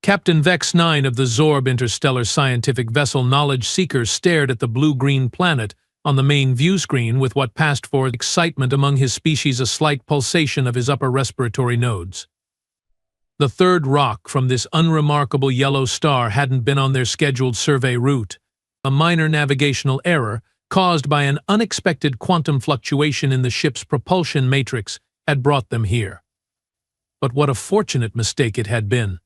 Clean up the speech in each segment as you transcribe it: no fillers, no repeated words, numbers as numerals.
Captain Vex 9 of the Zorb interstellar scientific vessel Knowledge Seeker stared at the blue-green planet on the main view screen with what passed for excitement among his species, a slight pulsation of his upper respiratory nodes. The third rock from this unremarkable yellow star hadn't been on their scheduled survey route. A minor navigational error, caused by an unexpected quantum fluctuation in the ship's propulsion matrix, had brought them here. But what a fortunate mistake it had been.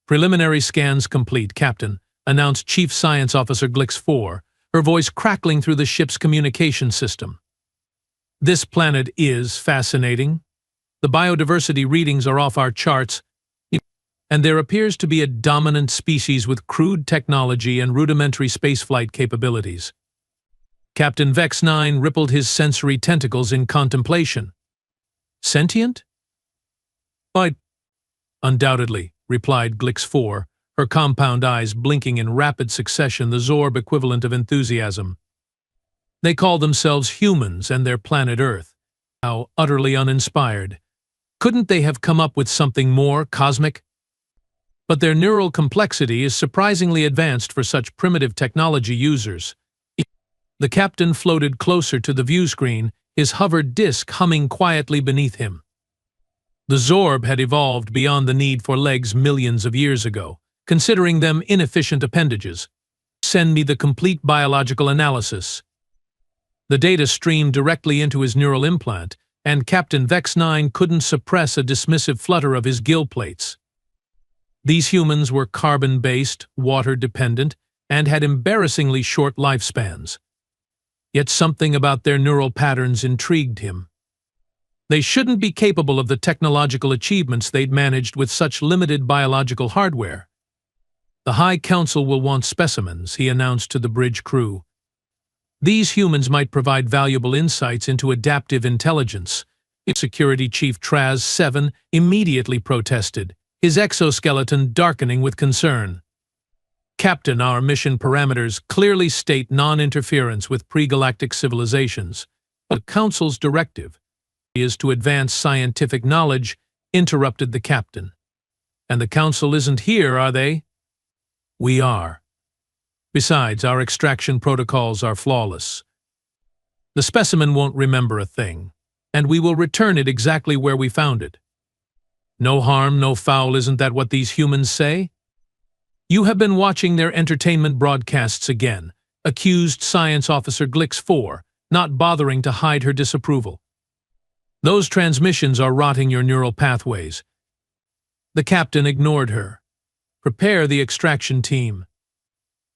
"Preliminary scans complete, Captain," announced Chief Science Officer Glix 4, her voice crackling through the ship's communication system. "This planet is fascinating. The biodiversity readings are off our charts, and there appears to be a dominant species with crude technology and rudimentary spaceflight capabilities." Captain Vex 9 rippled his sensory tentacles in contemplation. "Sentient?" "Undoubtedly," replied Glix 4, her compound eyes blinking in rapid succession, the Zorb equivalent of enthusiasm. "They call themselves humans and their planet Earth. How utterly uninspired. Couldn't they have come up with something more cosmic? But their neural complexity is surprisingly advanced for such primitive technology users." The captain floated closer to the view screen, his hovered disk humming quietly beneath him. The Zorb had evolved beyond the need for legs millions of years ago, considering them inefficient appendages. "Send me the complete biological analysis." The data streamed directly into his neural implant, and Captain Vex 9 couldn't suppress a dismissive flutter of his gill plates. These humans were carbon-based, water-dependent, and had embarrassingly short lifespans. Yet something about their neural patterns intrigued him. They shouldn't be capable of the technological achievements they'd managed with such limited biological hardware. "The High Council will want specimens," he announced to the bridge crew. "These humans might provide valuable insights into adaptive intelligence." Security Chief Traz 7 immediately protested, his exoskeleton darkening with concern. "Captain, our mission parameters clearly state non-interference with pre-galactic civilizations. The Council's directive is to advance scientific knowledge," interrupted the captain. "And the Council isn't here, are they?" "We are. Besides, our extraction protocols are flawless. The specimen won't remember a thing, and we will return it exactly where we found it." "No harm, no foul, isn't that what these humans say?" "You have been watching their entertainment broadcasts again," accused Science Officer Glix 4, not bothering to hide her disapproval. "Those transmissions are rotting your neural pathways." The captain ignored her. "Prepare the extraction team.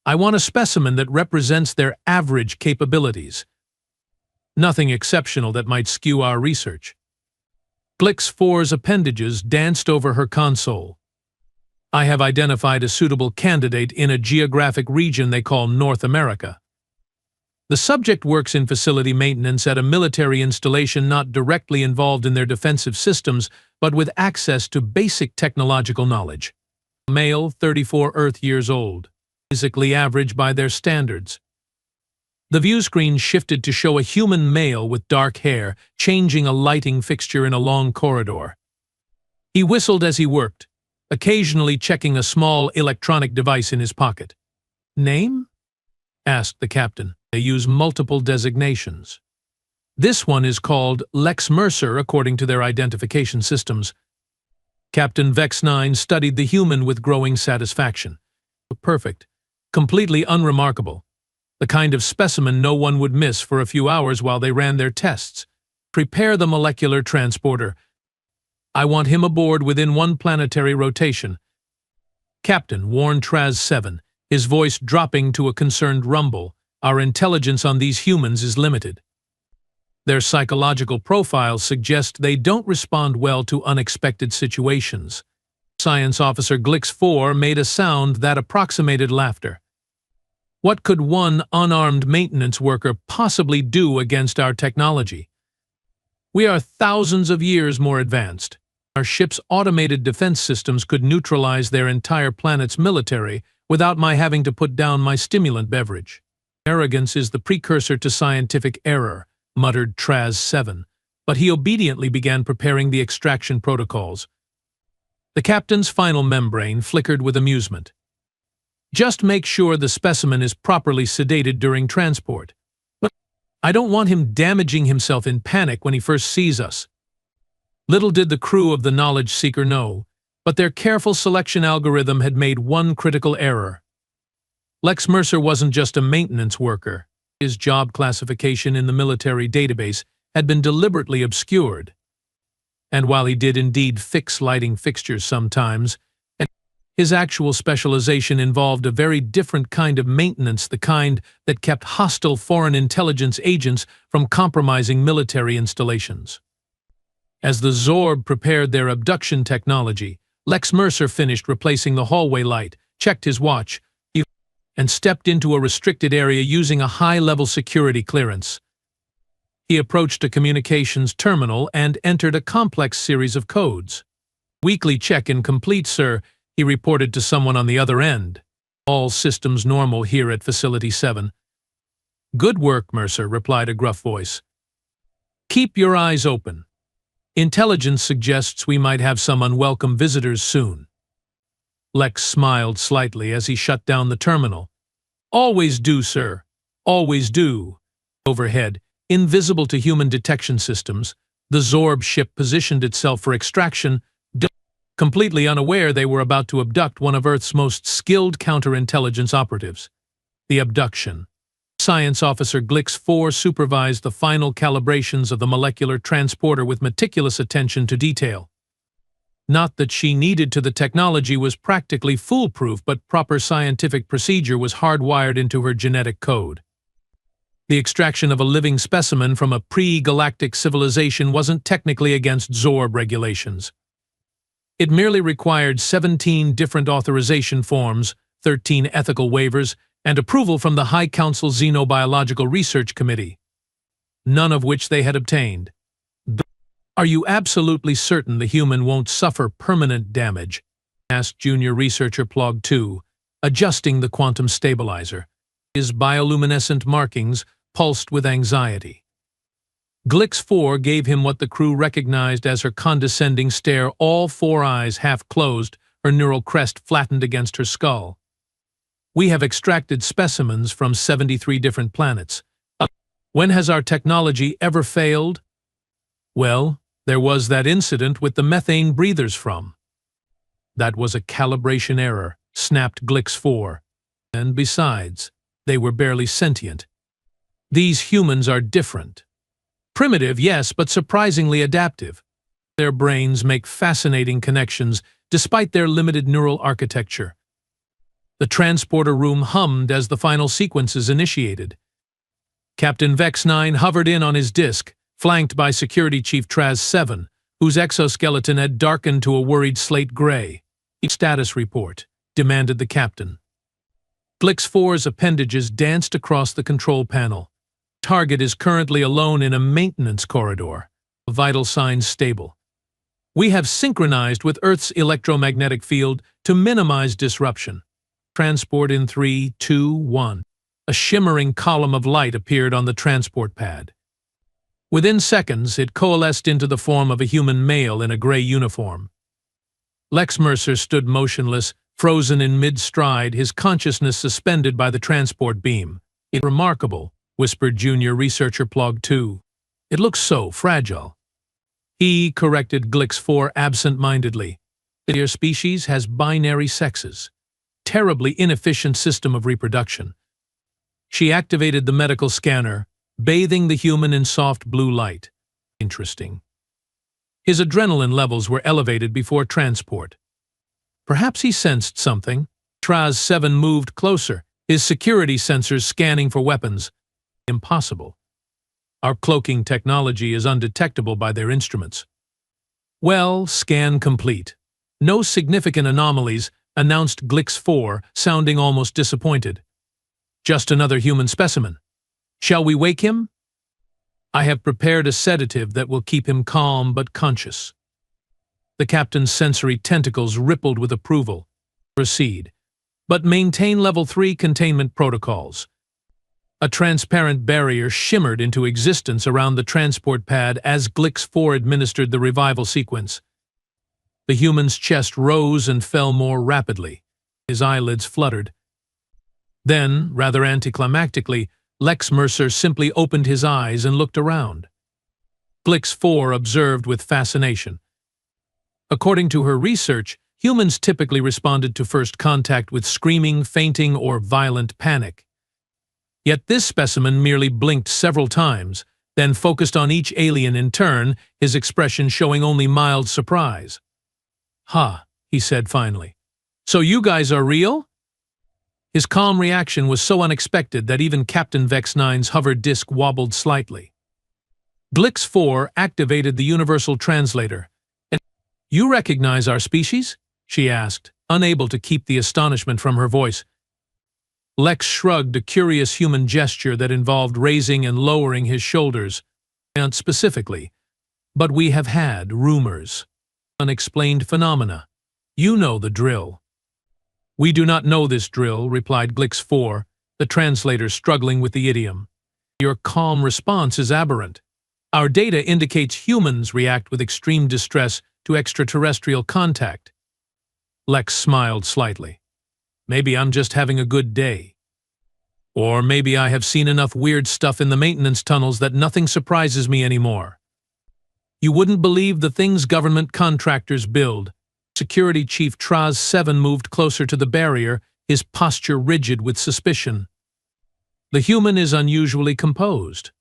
I want a specimen that represents their average capabilities. Nothing exceptional that might skew our research." Glix 4's appendages danced over her console. "I have identified a suitable candidate in a geographic region they call North America. The subject works in facility maintenance at a military installation not directly involved in their defensive systems, but with access to basic technological knowledge. Male, 34 Earth years old. Physically average by their standards." The view screen shifted to show a human male with dark hair, changing a lighting fixture in a long corridor. He whistled as he worked, occasionally checking a small electronic device in his pocket. "Name?" asked the captain. "They use multiple designations. This one is called Lex Mercer according to their identification systems." Captain Vex 9 studied the human with growing satisfaction. "Perfect. Completely unremarkable. The kind of specimen no one would miss for a few hours while they ran their tests. Prepare the molecular transporter. I want him aboard within one planetary rotation." "Captain," warned Traz 7, his voice dropping to a concerned rumble, "our intelligence on these humans is limited. Their psychological profiles suggest they don't respond well to unexpected situations." Science Officer Glix 4 made a sound that approximated laughter. "What could one unarmed maintenance worker possibly do against our technology? We are thousands of years more advanced. Our ship's automated defense systems could neutralize their entire planet's military without my having to put down my stimulant beverage." "Arrogance is the precursor to scientific error," muttered Traz 7, but he obediently began preparing the extraction protocols. The captain's final membrane flickered with amusement. Just make sure the specimen is properly sedated during transport. But I don't want him damaging himself in panic when he first sees us. Little did the crew of the Knowledge Seeker know, but their careful selection algorithm had made one critical error. Lex Mercer wasn't just a maintenance worker. His job classification in the military database had been deliberately obscured. And while he did indeed fix lighting fixtures sometimes, his actual specialization involved a very different kind of maintenance, the kind that kept hostile foreign intelligence agents from compromising military installations. As the Zorb prepared their abduction technology, Lex Mercer finished replacing the hallway light, checked his watch, and stepped into a restricted area using a high-level security clearance. He approached a communications terminal and entered a complex series of codes. "Weekly check-in complete, sir," he reported to someone on the other end. "All systems normal here at Facility 7. "Good work, Mercer," replied a gruff voice. "Keep your eyes open. Intelligence suggests we might have some unwelcome visitors soon." Lex smiled slightly as he shut down the terminal. "Always do, sir. Always do." Overhead, invisible to human detection systems, the Zorb ship positioned itself for extraction, completely unaware they were about to abduct one of Earth's most skilled counterintelligence operatives. The abduction. Science Officer Glix 4 supervised the final calibrations of the molecular transporter with meticulous attention to detail. Not that she needed to, the technology was practically foolproof, but proper scientific procedure was hardwired into her genetic code. The extraction of a living specimen from a pre-galactic civilization wasn't technically against Zorb regulations. It merely required 17 different authorization forms, 13 ethical waivers, and approval from the High Council Xenobiological Research Committee, none of which they had obtained. "Are you absolutely certain the human won't suffer permanent damage?" asked Junior Researcher Plog 2, adjusting the quantum stabilizer. His bioluminescent markings pulsed with anxiety. Glix 4 gave him what the crew recognized as her condescending stare, all four eyes half closed, her neural crest flattened against her skull. "We have extracted specimens from 73 different planets. When has our technology ever failed?" "Well, there was that incident with the methane breathers from." "That was a calibration error," snapped Glix 4. "And besides, they were barely sentient. These humans are different. Primitive, yes, but surprisingly adaptive. Their brains make fascinating connections despite their limited neural architecture." The transporter room hummed as the final sequences initiated. Captain Vex 9 hovered in on his disk, flanked by Security Chief Traz 7, whose exoskeleton had darkened to a worried slate gray. "Status report," demanded the captain. Glix 4's appendages danced across the control panel. "Target is currently alone in a maintenance corridor. Vital signs stable. We have synchronized with Earth's electromagnetic field to minimize disruption. Transport in 3, 2, 1. A shimmering column of light appeared on the transport pad. Within seconds, it coalesced into the form of a human male in a gray uniform. Lex Mercer stood motionless, frozen in mid-stride, his consciousness suspended by the transport beam. "It's remarkable," whispered Junior Researcher Plog 2. "It looks so fragile." He corrected Glix 4 absent-mindedly. "Your species has binary sexes. Terribly inefficient system of reproduction." She activated the medical scanner, bathing the human in soft blue light. Interesting. His adrenaline levels were elevated before transport. Perhaps he sensed something. Traz 7 moved closer, his security sensors scanning for weapons. "Impossible. Our cloaking technology is undetectable by their instruments." "Well, scan complete. No significant anomalies," announced Glix 4, sounding almost disappointed. "Just another human specimen. Shall we wake him?" "I have prepared a sedative that will keep him calm but conscious." The captain's sensory tentacles rippled with approval. "Proceed. But maintain level 3 containment protocols." A transparent barrier shimmered into existence around the transport pad as Glix 4 administered the revival sequence. The human's chest rose and fell more rapidly. His eyelids fluttered. Then, rather anticlimactically, Lex Mercer simply opened his eyes and looked around. Glix 4 observed with fascination. According to her research, humans typically responded to first contact with screaming, fainting, or violent panic. Yet this specimen merely blinked several times, then focused on each alien in turn, his expression showing only mild surprise. "Ha," he said finally. "So you guys are real?" His calm reaction was so unexpected that even Captain Vex 9's hover disk wobbled slightly. Glix 4 activated the universal translator. "You recognize our species?" she asked, unable to keep the astonishment from her voice. Lex shrugged, a curious human gesture that involved raising and lowering his shoulders. "Not specifically, but we have had rumors. Unexplained phenomena. You know the drill." "We do not know this drill," replied Glix 4, the translator struggling with the idiom. "Your calm response is aberrant. Our data indicates humans react with extreme distress to extraterrestrial contact." Lex smiled slightly. "Maybe I'm just having a good day. Or maybe I have seen enough weird stuff in the maintenance tunnels that nothing surprises me anymore. You wouldn't believe the things government contractors build." Security Chief Traz 7 moved closer to the barrier, his posture rigid with suspicion. "The human is unusually composed.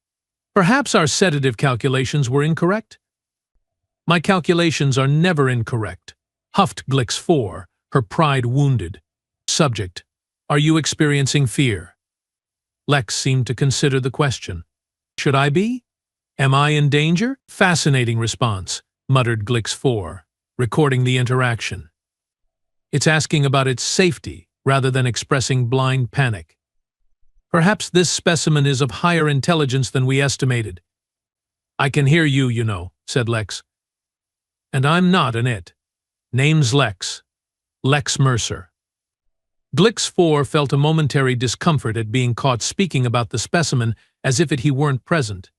Perhaps our sedative calculations were incorrect?" "My calculations are never incorrect," huffed Glix 4, her pride wounded. "Subject: Are you experiencing fear?" Lex seemed to consider the question. "Should I be? Am I in danger?" "Fascinating response," muttered Glix 4, recording the interaction. "It's asking about its safety rather than expressing blind panic. Perhaps this specimen is of higher intelligence than we estimated." "I can hear you, you know," said Lex. "And I'm not an it. Name's Lex. Lex Mercer." Glix 4 felt a momentary discomfort at being caught speaking about the specimen as if he weren't present.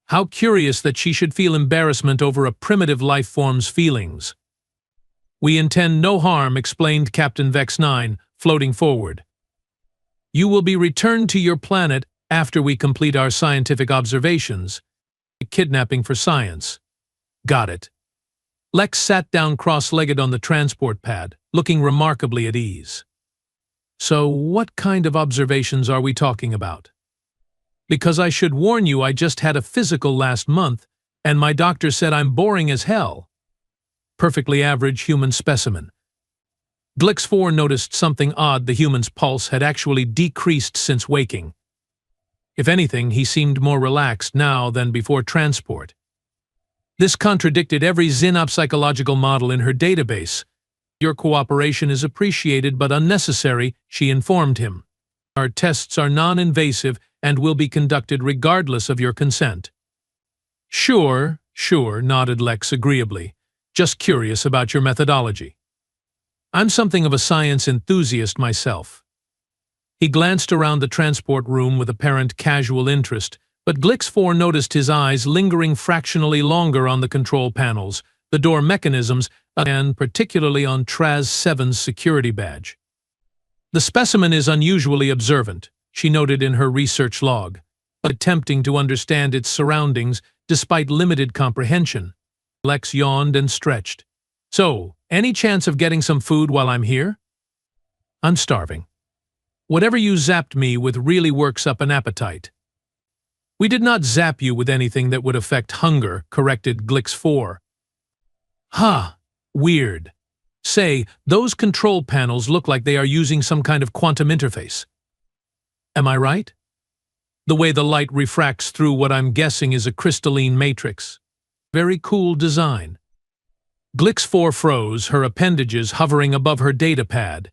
How curious that she should feel embarrassment over a primitive life form's feelings. "We intend no harm," explained Captain Vex 9, floating forward. "You will be returned to your planet after we complete our scientific observations. Kidnapping for science." "Got it." Lex sat down cross-legged on the transport pad, looking remarkably at ease. "So what kind of observations are we talking about?" "Because I should warn you, I just had a physical last month, and my doctor said I'm boring as hell." Perfectly average human specimen. Glix 4 noticed something odd. The human's pulse had actually decreased since waking. If anything, he seemed more relaxed now than before transport. This contradicted every Xenop psychological model in her database. "Your cooperation is appreciated but unnecessary," she informed him. "Our tests are non-invasive and will be conducted regardless of your consent." Sure, nodded Lex agreeably. "Just curious about your methodology. I'm something of a science enthusiast myself." He glanced around the transport room with apparent casual interest, but Glix 4 noticed his eyes lingering fractionally longer on the control panels, the door mechanisms, and particularly on Traz 7's security badge. "The specimen is unusually observant," she noted in her research log, attempting to understand its surroundings despite limited comprehension. Lex yawned and stretched. "So, any chance of getting some food while I'm here?" "I'm starving. Whatever you zapped me with really works up an appetite." "We did not zap you with anything that would affect hunger," corrected Glix 4. "Ha, weird. Say, those control panels look like they are using some kind of quantum interface. Am I right? The way the light refracts through what I'm guessing is a crystalline matrix. Very cool design." Glix 4 froze, her appendages hovering above her data pad.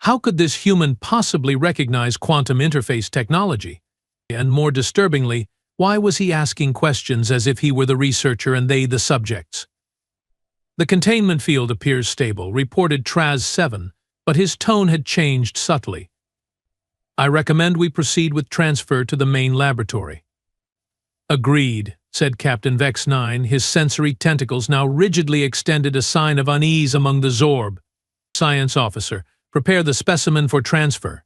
How could this human possibly recognize quantum interface technology? And more disturbingly, why was he asking questions as if he were the researcher and they the subjects? "The containment field appears stable," reported Traz 7, but his tone had changed subtly. "I recommend we proceed with transfer to the main laboratory." "Agreed," said Captain Vex 9, his sensory tentacles now rigidly extended, a sign of unease among the Zorb. Science officer, prepare the specimen for transfer.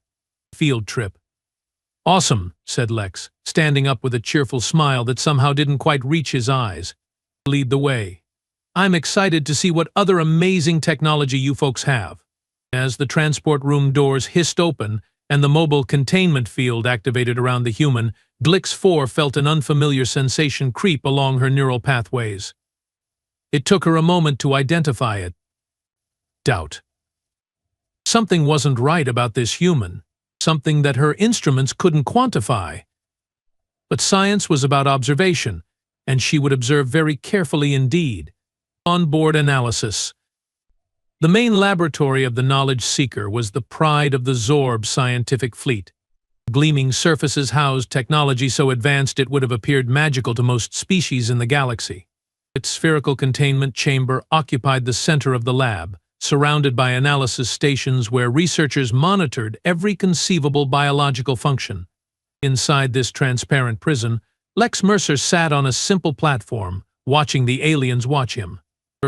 Field trip. Awesome, said Lex, standing up with a cheerful smile that somehow didn't quite reach his eyes. Lead the way. I'm excited to see what other amazing technology you folks have. As the transport room doors hissed open and the mobile containment field activated around the human, Glix 4 felt an unfamiliar sensation creep along her neural pathways. It took her a moment to identify it. Doubt. Something wasn't right about this human, something that her instruments couldn't quantify. But science was about observation, and she would observe very carefully indeed. Onboard analysis. The main laboratory of the knowledge seeker was the pride of the Zorb scientific fleet. Gleaming surfaces housed technology so advanced it would have appeared magical to most species in the galaxy. Its spherical containment chamber occupied the center of the lab, surrounded by analysis stations where researchers monitored every conceivable biological function. Inside this transparent prison, Lex Mercer sat on a simple platform, watching the aliens watch him.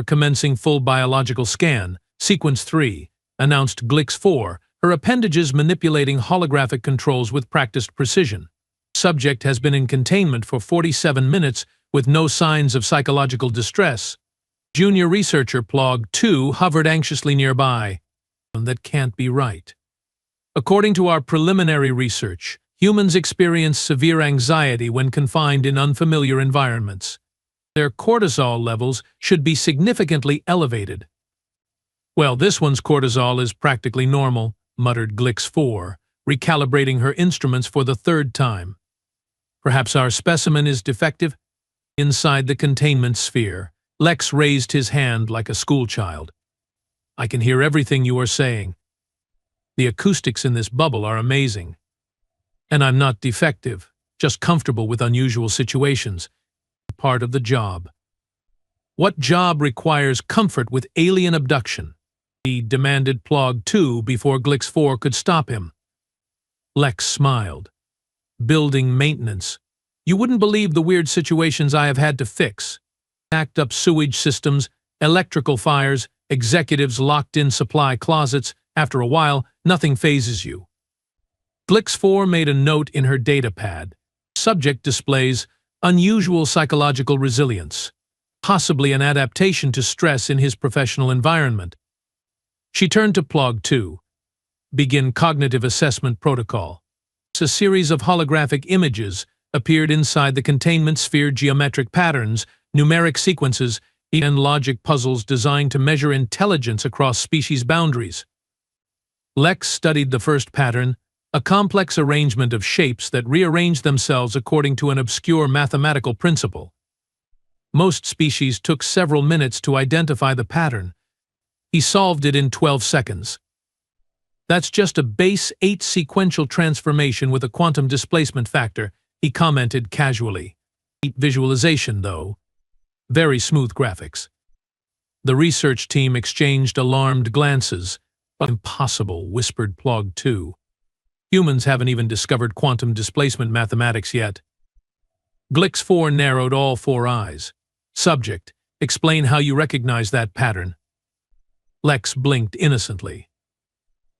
Commencing full biological scan, Sequence 3, announced Glix 4, her appendages manipulating holographic controls with practiced precision. Subject has been in containment for 47 minutes with no signs of psychological distress. Junior researcher Plog 2 hovered anxiously nearby. That can't be right. According to our preliminary research, humans experience severe anxiety when confined in unfamiliar environments. Their cortisol levels should be significantly elevated. Well, this one's cortisol is practically normal, muttered Glix 4, recalibrating her instruments for the third time. Perhaps our specimen is defective? Inside the containment sphere, Lex raised his hand like a schoolchild. I can hear everything you are saying. The acoustics in this bubble are amazing. And I'm not defective, just comfortable with unusual situations. Part of the job. What job requires comfort with alien abduction? He demanded Plog 2 before Glix 4 could stop him. Lex smiled. Building maintenance. You wouldn't believe the weird situations I have had to fix. Backed up sewage systems, electrical fires, executives locked in supply closets. After a while, nothing phases you. Glix 4 made a note in her data pad. Subject displays unusual psychological resilience, possibly an adaptation to stress in his professional environment. She turned to Plog 2. Begin cognitive assessment protocol. A series of holographic images appeared inside the containment sphere, geometric patterns, numeric sequences, and logic puzzles designed to measure intelligence across species boundaries. Lex studied the first pattern, a complex arrangement of shapes that rearrange themselves according to an obscure mathematical principle. Most species took several minutes to identify the pattern. He solved it in 12 seconds. That's just a base 8 sequential transformation with a quantum displacement factor, he commented casually. Neat visualization, though. Very smooth graphics. The research team exchanged alarmed glances. Impossible, whispered Plog 2. Humans haven't even discovered quantum displacement mathematics yet. Glix 4 narrowed all four eyes. Subject, explain how you recognize that pattern. Lex blinked innocently.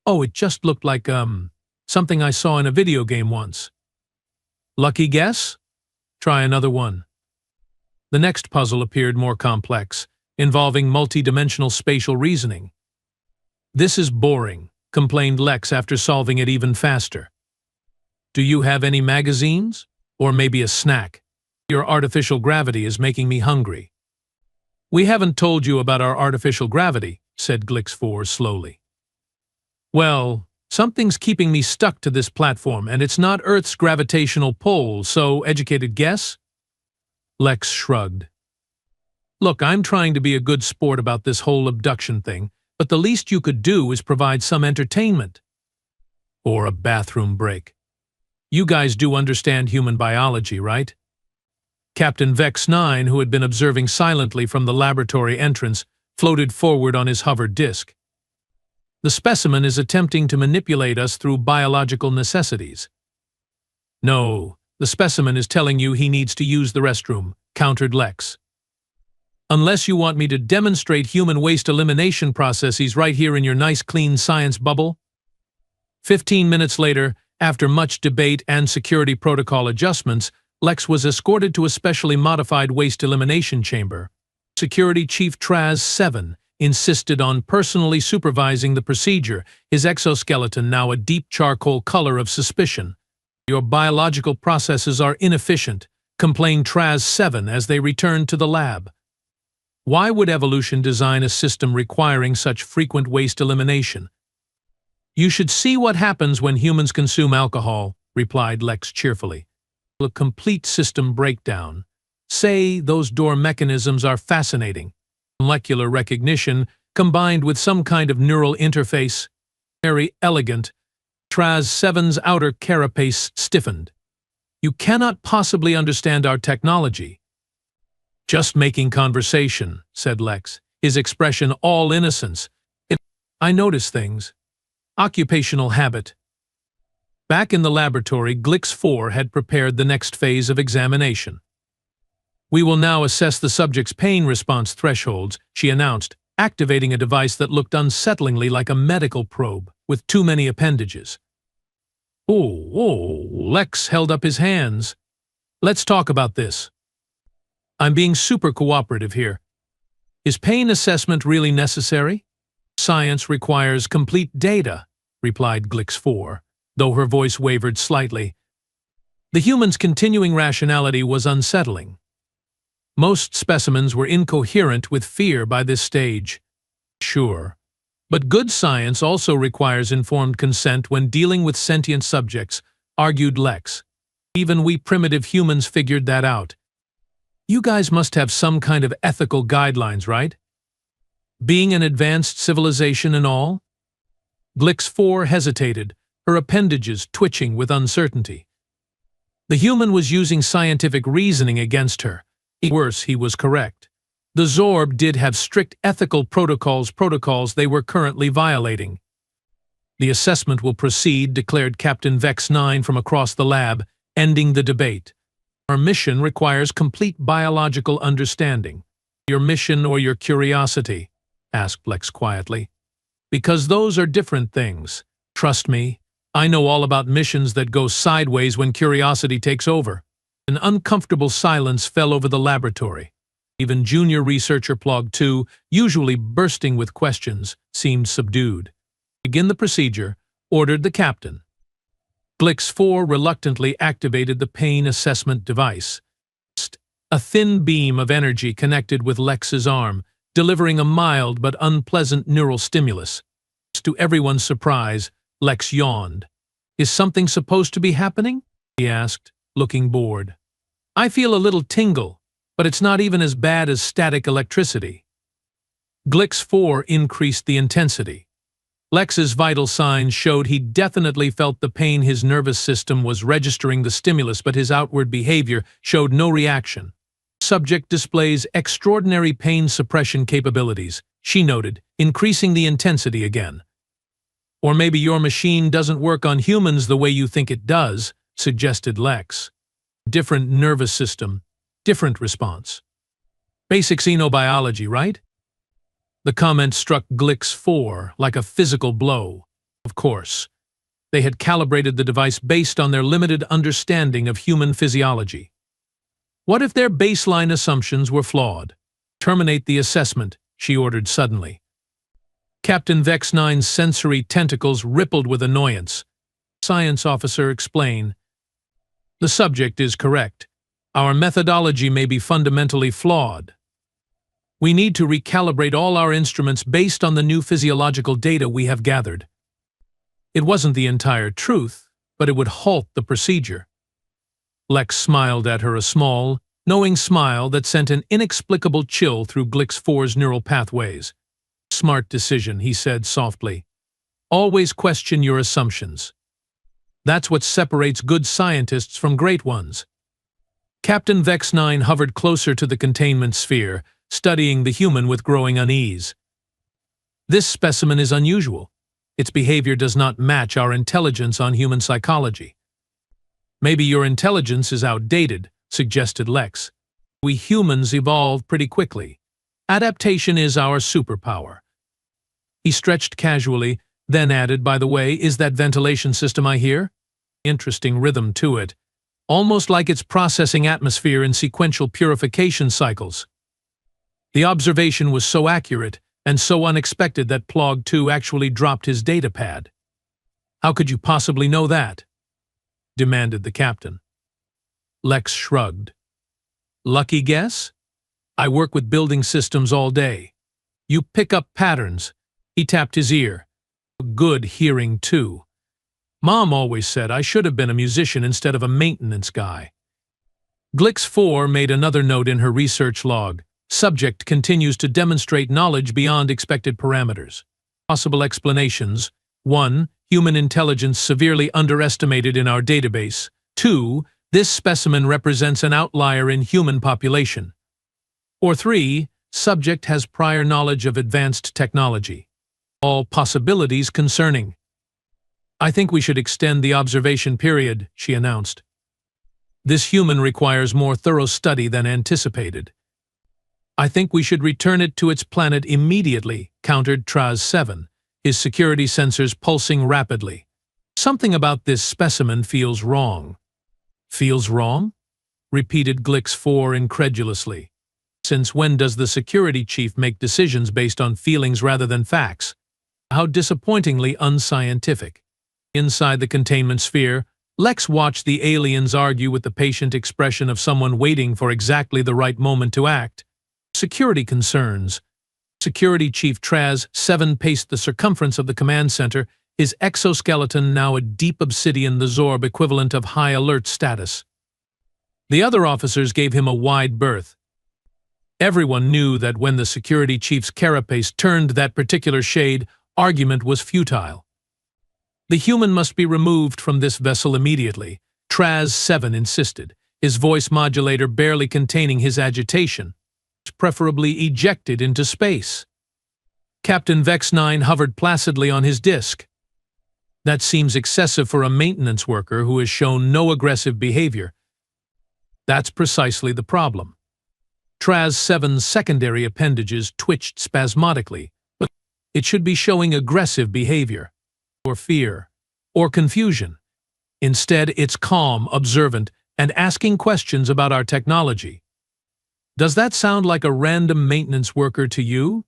Oh, it just looked like, something I saw in a video game once. Lucky guess? Try another one. The next puzzle appeared more complex, involving multi-dimensional spatial reasoning. This is boring, complained Lex after solving it even faster. Do you have any magazines? Or maybe a snack? Your artificial gravity is making me hungry. We haven't told you about our artificial gravity, said Glix 4 slowly. Well, something's keeping me stuck to this platform, and it's not Earth's gravitational pull, so educated guess? Lex shrugged. Look, I'm trying to be a good sport about this whole abduction thing, but the least you could do is provide some entertainment. Or a bathroom break. You guys do understand human biology, right? Captain Vex 9, who had been observing silently from the laboratory entrance, floated forward on his hover disk. The specimen is attempting to manipulate us through biological necessities. No, the specimen is telling you he needs to use the restroom, countered Lex. Unless you want me to demonstrate human waste elimination processes right here in your nice clean science bubble? 15 minutes later, after much debate and security protocol adjustments, Lex was escorted to a specially modified waste elimination chamber. Security Chief Traz 7 insisted on personally supervising the procedure, his exoskeleton now a deep charcoal color of suspicion. "Your biological processes are inefficient," complained Traz 7 as they returned to the lab. "Why would evolution design a system requiring such frequent waste elimination?" "You should see what happens when humans consume alcohol," replied Lex cheerfully. "A complete system breakdown. Say, those door mechanisms are fascinating. Molecular recognition, combined with some kind of neural interface. Very elegant." Traz 7's outer carapace stiffened. "You cannot possibly understand our technology." "Just making conversation," said Lex, his expression all innocence. "I notice things. Occupational habit." Back in the laboratory, Glix 4 had prepared the next phase of examination. "We will now assess the subject's pain response thresholds," she announced, activating a device that looked unsettlingly like a medical probe, with too many appendages. Oh, Lex held up his hands. "Let's talk about this. I'm being super cooperative here. Is pain assessment really necessary?" "Science requires complete data," replied Glix 4, though her voice wavered slightly. The human's continuing rationality was unsettling. Most specimens were incoherent with fear by this stage. "Sure. But good science also requires informed consent when dealing with sentient subjects," argued Lex. "Even we primitive humans figured that out. You guys must have some kind of ethical guidelines, right? Being an advanced civilization and all?" Glix 4 hesitated, her appendages twitching with uncertainty. The human was using scientific reasoning against her. Worse, he was correct. The Zorb did have strict ethical protocols they were currently violating. "The assessment will proceed," declared Captain Vex 9 from across the lab, ending the debate. "Our mission requires complete biological understanding." "Your mission or your curiosity?" asked Lex quietly. "Because those are different things. Trust me, I know all about missions that go sideways when curiosity takes over." An uncomfortable silence fell over the laboratory. Even junior researcher Plog 2, usually bursting with questions, seemed subdued. "Begin the procedure," ordered the captain. Glix 4 reluctantly activated the pain assessment device. A thin beam of energy connected with Lex's arm, delivering a mild but unpleasant neural stimulus. To everyone's surprise, Lex yawned. "Is something supposed to be happening?" he asked, looking bored. "I feel a little tingle, but it's not even as bad as static electricity." Glix 4 increased the intensity. Lex's vital signs showed he definitely felt the pain. His nervous system was registering the stimulus, but his outward behavior showed no reaction. "Subject displays extraordinary pain suppression capabilities," she noted, increasing the intensity again. "Or maybe your machine doesn't work on humans the way you think it does," suggested Lex. "Different nervous system, different response. Basic xenobiology, right?" The comment struck Glix 4 like a physical blow. Of course, they had calibrated the device based on their limited understanding of human physiology. What if their baseline assumptions were flawed? "Terminate the assessment," she ordered suddenly. Captain Vex 9's sensory tentacles rippled with annoyance. "Science officer, explain." "The subject is correct. Our methodology may be fundamentally flawed. We need to recalibrate all our instruments based on the new physiological data we have gathered." It wasn't the entire truth, but it would halt the procedure. Lex smiled at her, a small, knowing smile that sent an inexplicable chill through Glix 4's neural pathways. "Smart decision," he said softly. "Always question your assumptions. That's what separates good scientists from great ones." Captain Vex 9 hovered closer to the containment sphere, studying the human with growing unease. "This specimen is unusual. Its behavior does not match our intelligence on human psychology." "Maybe your intelligence is outdated," suggested Lex. We humans evolved pretty quickly. Adaptation is our superpower. He stretched casually, then added, by the way, is that ventilation system I hear? Interesting rhythm to it, almost like it's processing atmosphere in sequential purification cycles. The observation was so accurate and so unexpected that Plog 2 actually dropped his data pad. How could you possibly know that? Demanded the captain. Lex shrugged. Lucky guess? I work with building systems all day. You pick up patterns. He tapped his ear. Good hearing, too. Mom always said I should have been a musician instead of a maintenance guy. Glix 4 made another note in her research log. Subject continues to demonstrate knowledge beyond expected parameters. Possible explanations. 1. Human intelligence severely underestimated in our database. 2. This specimen represents an outlier in human population. Or 3. Subject has prior knowledge of advanced technology. All possibilities concerning. I think we should extend the observation period, she announced. This human requires more thorough study than anticipated. I think we should return it to its planet immediately, countered Traz 7, his security sensors pulsing rapidly. Something about this specimen feels wrong. Feels wrong? Repeated Glix 4 incredulously. Since when does the security chief make decisions based on feelings rather than facts? How disappointingly unscientific. Inside the containment sphere, Lex watched the aliens argue with the patient expression of someone waiting for exactly the right moment to act. Security concerns. Security Chief Traz 7 paced the circumference of the command center, his exoskeleton now a deep obsidian, the Zorb equivalent of high alert status. The other officers gave him a wide berth. Everyone knew that when the security chief's carapace turned that particular shade, argument was futile. The human must be removed from this vessel immediately, Traz 7 insisted, his voice modulator barely containing his agitation. Preferably ejected into space. Captain Vex 9 hovered placidly on his disk. That seems excessive for a maintenance worker who has shown no aggressive behavior. That's precisely the problem. Traz 7's secondary appendages twitched spasmodically, but it should be showing aggressive behavior, or fear, or confusion. Instead, it's calm, observant, and asking questions about our technology. Does that sound like a random maintenance worker to you?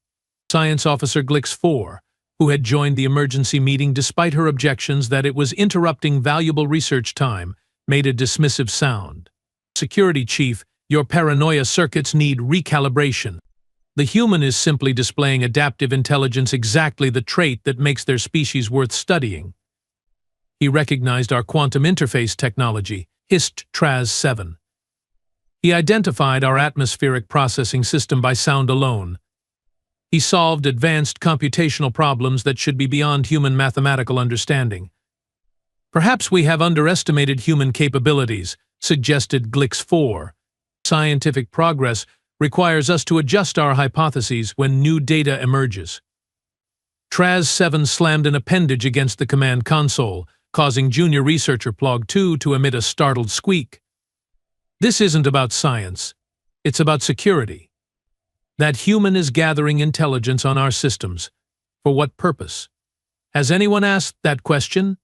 Science Officer Glix 4, who had joined the emergency meeting despite her objections that it was interrupting valuable research time, made a dismissive sound. Security Chief, your paranoia circuits need recalibration. The human is simply displaying adaptive intelligence, exactly the trait that makes their species worth studying. He recognized our quantum interface technology, hissed Traz 7. He identified our atmospheric processing system by sound alone. He solved advanced computational problems that should be beyond human mathematical understanding. Perhaps we have underestimated human capabilities, suggested Glix 4. Scientific progress requires us to adjust our hypotheses when new data emerges. Traz 7 slammed an appendage against the command console, causing junior researcher Plog 2 to emit a startled squeak. This isn't about science. It's about security. That human is gathering intelligence on our systems. For what purpose? Has anyone asked that question?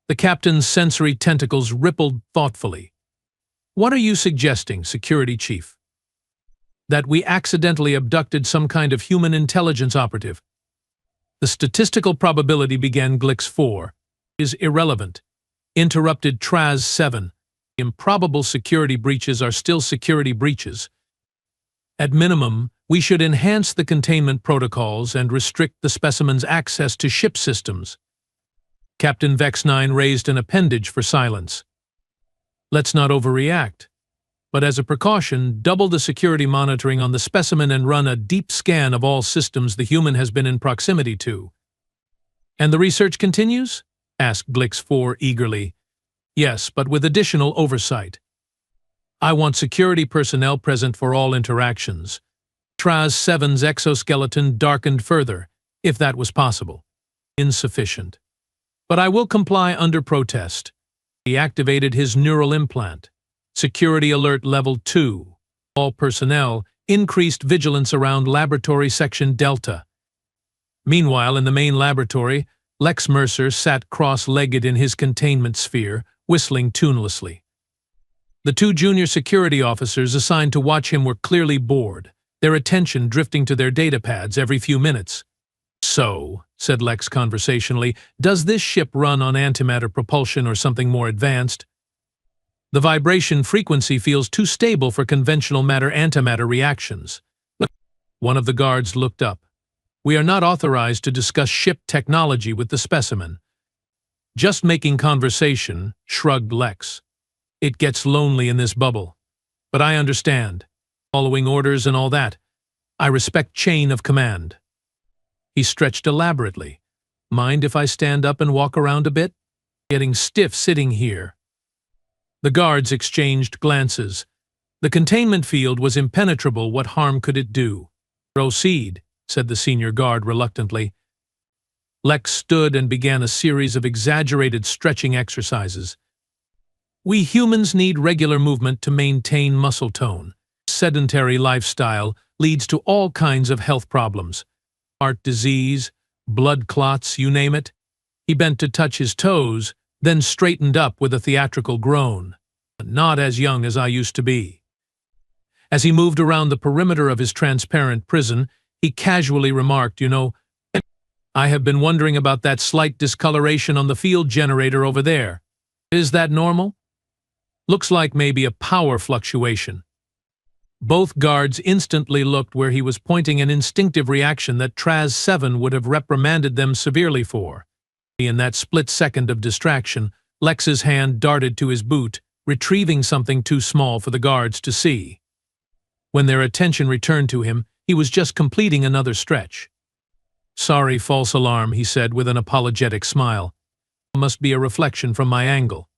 The captain's sensory tentacles rippled thoughtfully. What are you suggesting, Security Chief? That we accidentally abducted some kind of human intelligence operative. The statistical probability, began Glix 4, is irrelevant, interrupted Traz 7. Improbable security breaches are still security breaches. At minimum, we should enhance the containment protocols and restrict the specimen's access to ship systems. Captain Vex 9 raised an appendage for silence. Let's not overreact, but as a precaution, double the security monitoring on the specimen and run a deep scan of all systems the human has been in proximity to. And the research continues? Asked Glix 4 eagerly. Yes, but with additional oversight. I want security personnel present for all interactions. Traz 7's exoskeleton darkened further, if that was possible. Insufficient. But I will comply under protest. He activated his neural implant. Security alert level 2. All personnel increased vigilance around Laboratory Section Delta. Meanwhile, in the main laboratory, Lex Mercer sat cross-legged in his containment sphere, whistling tunelessly. The two junior security officers assigned to watch him were clearly bored, their attention drifting to their datapads every few minutes. "So," said Lex conversationally, "does this ship run on antimatter propulsion or something more advanced? The vibration frequency feels too stable for conventional matter-antimatter reactions." One of the guards looked up. "We are not authorized to discuss ship technology with the specimen." "Just making conversation," shrugged Lex. "It gets lonely in this bubble. But I understand. Following orders and all that. I respect chain of command." He stretched elaborately. "Mind if I stand up and walk around a bit? Getting stiff sitting here." The guards exchanged glances. The containment field was impenetrable. What harm could it do? "Proceed," said the senior guard reluctantly. Lex stood and began a series of exaggerated stretching exercises. "We humans need regular movement to maintain muscle tone. Sedentary lifestyle leads to all kinds of health problems. Heart disease, blood clots, you name it." He bent to touch his toes, then straightened up with a theatrical groan. "Not as young as I used to be." As he moved around the perimeter of his transparent prison, he casually remarked, "You know, I have been wondering about that slight discoloration on the field generator over there. Is that normal? Looks like maybe a power fluctuation." Both guards instantly looked where he was pointing, an instinctive reaction that Traz 7 would have reprimanded them severely for. In that split second of distraction, Lex's hand darted to his boot, retrieving something too small for the guards to see. When their attention returned to him, he was just completing another stretch. "Sorry, false alarm," he said with an apologetic smile. "Must be a reflection from my angle."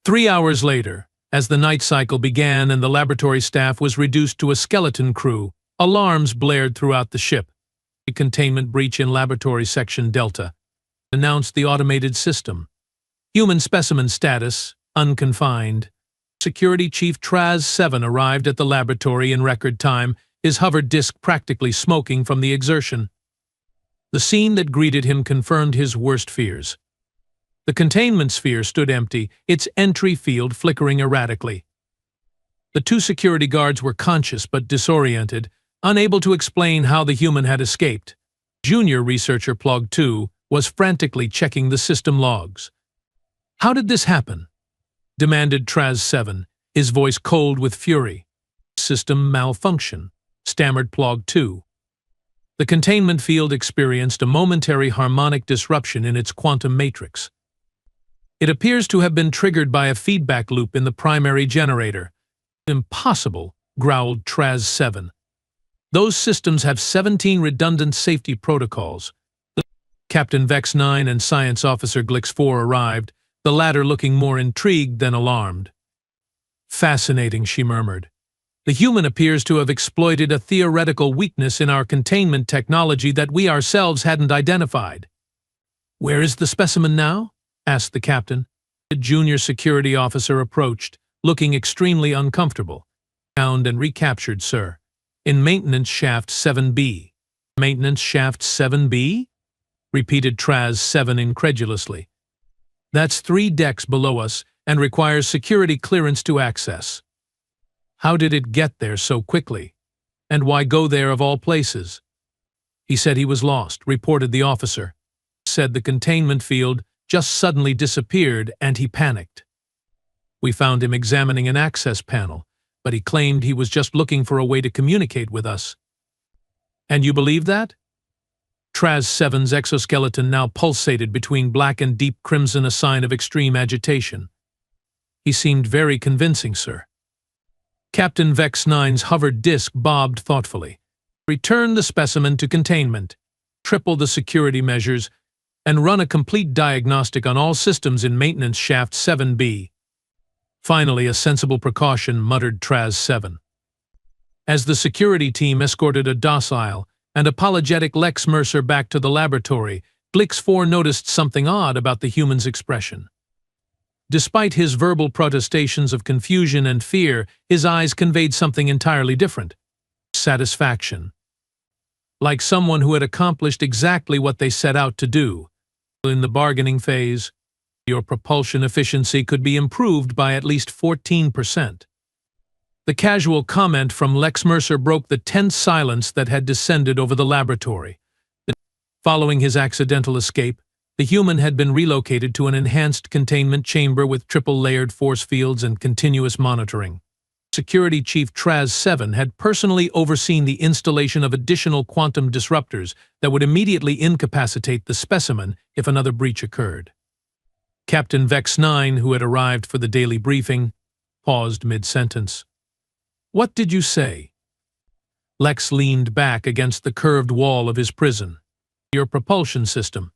3 hours later, as the night cycle began and the laboratory staff was reduced to a skeleton crew, alarms blared throughout the ship. A containment breach in Laboratory Section Delta announced the automated system. Human specimen status, unconfined. Security Chief Traz 7 arrived at the laboratory in record time, his hover disk practically smoking from the exertion. The scene that greeted him confirmed his worst fears. The containment sphere stood empty, its entry field flickering erratically. The two security guards were conscious but disoriented, unable to explain how the human had escaped. Junior researcher Plog 2 was frantically checking the system logs. "How did this happen?" demanded Traz 7, his voice cold with fury. "System malfunction," stammered Plog 2. The containment field experienced a momentary harmonic disruption in its quantum matrix. "It appears to have been triggered by a feedback loop in the primary generator." "Impossible," growled Traz 7. "Those systems have 17 redundant safety protocols." Captain Vex 9 and Science Officer Glix 4 arrived, the latter looking more intrigued than alarmed. "Fascinating," she murmured. "The human appears to have exploited a theoretical weakness in our containment technology that we ourselves hadn't identified." "Where is the specimen now?" asked the captain. The junior security officer approached, looking extremely uncomfortable. "Found and recaptured, sir. In Maintenance Shaft 7B. "Maintenance Shaft 7B?" repeated Traz 7 incredulously. "That's 3 decks below us and requires security clearance to access." "How did it get there so quickly? And why go there of all places?" "He said he was lost," reported the officer. "Said the containment field just suddenly disappeared and he panicked. We found him examining an access panel, but he claimed he was just looking for a way to communicate with us." "And you believe that?" Traz 7's exoskeleton now pulsated between black and deep crimson, a sign of extreme agitation. "He seemed very convincing, sir." Captain Vex 9's hovered disk bobbed thoughtfully. "Return the specimen to containment, triple the security measures, and run a complete diagnostic on all systems in Maintenance Shaft 7B. "Finally, a sensible precaution," muttered Traz 7. As the security team escorted a docile and apologetic Lex Mercer back to the laboratory, Glix 4 noticed something odd about the human's expression. Despite his verbal protestations of confusion and fear, his eyes conveyed something entirely different: satisfaction. Like someone who had accomplished exactly what they set out to do. In the bargaining phase, your propulsion efficiency could be improved by at least 14%. The casual comment from Lex Mercer broke the tense silence that had descended over the laboratory. Following his accidental escape, the human had been relocated to an enhanced containment chamber with triple-layered force fields and continuous monitoring. Security Chief Traz-7 had personally overseen the installation of additional quantum disruptors that would immediately incapacitate the specimen if another breach occurred. Captain Vex-9, who had arrived for the daily briefing, paused mid-sentence. "What did you say?" Lex leaned back against the curved wall of his prison. "Your propulsion system.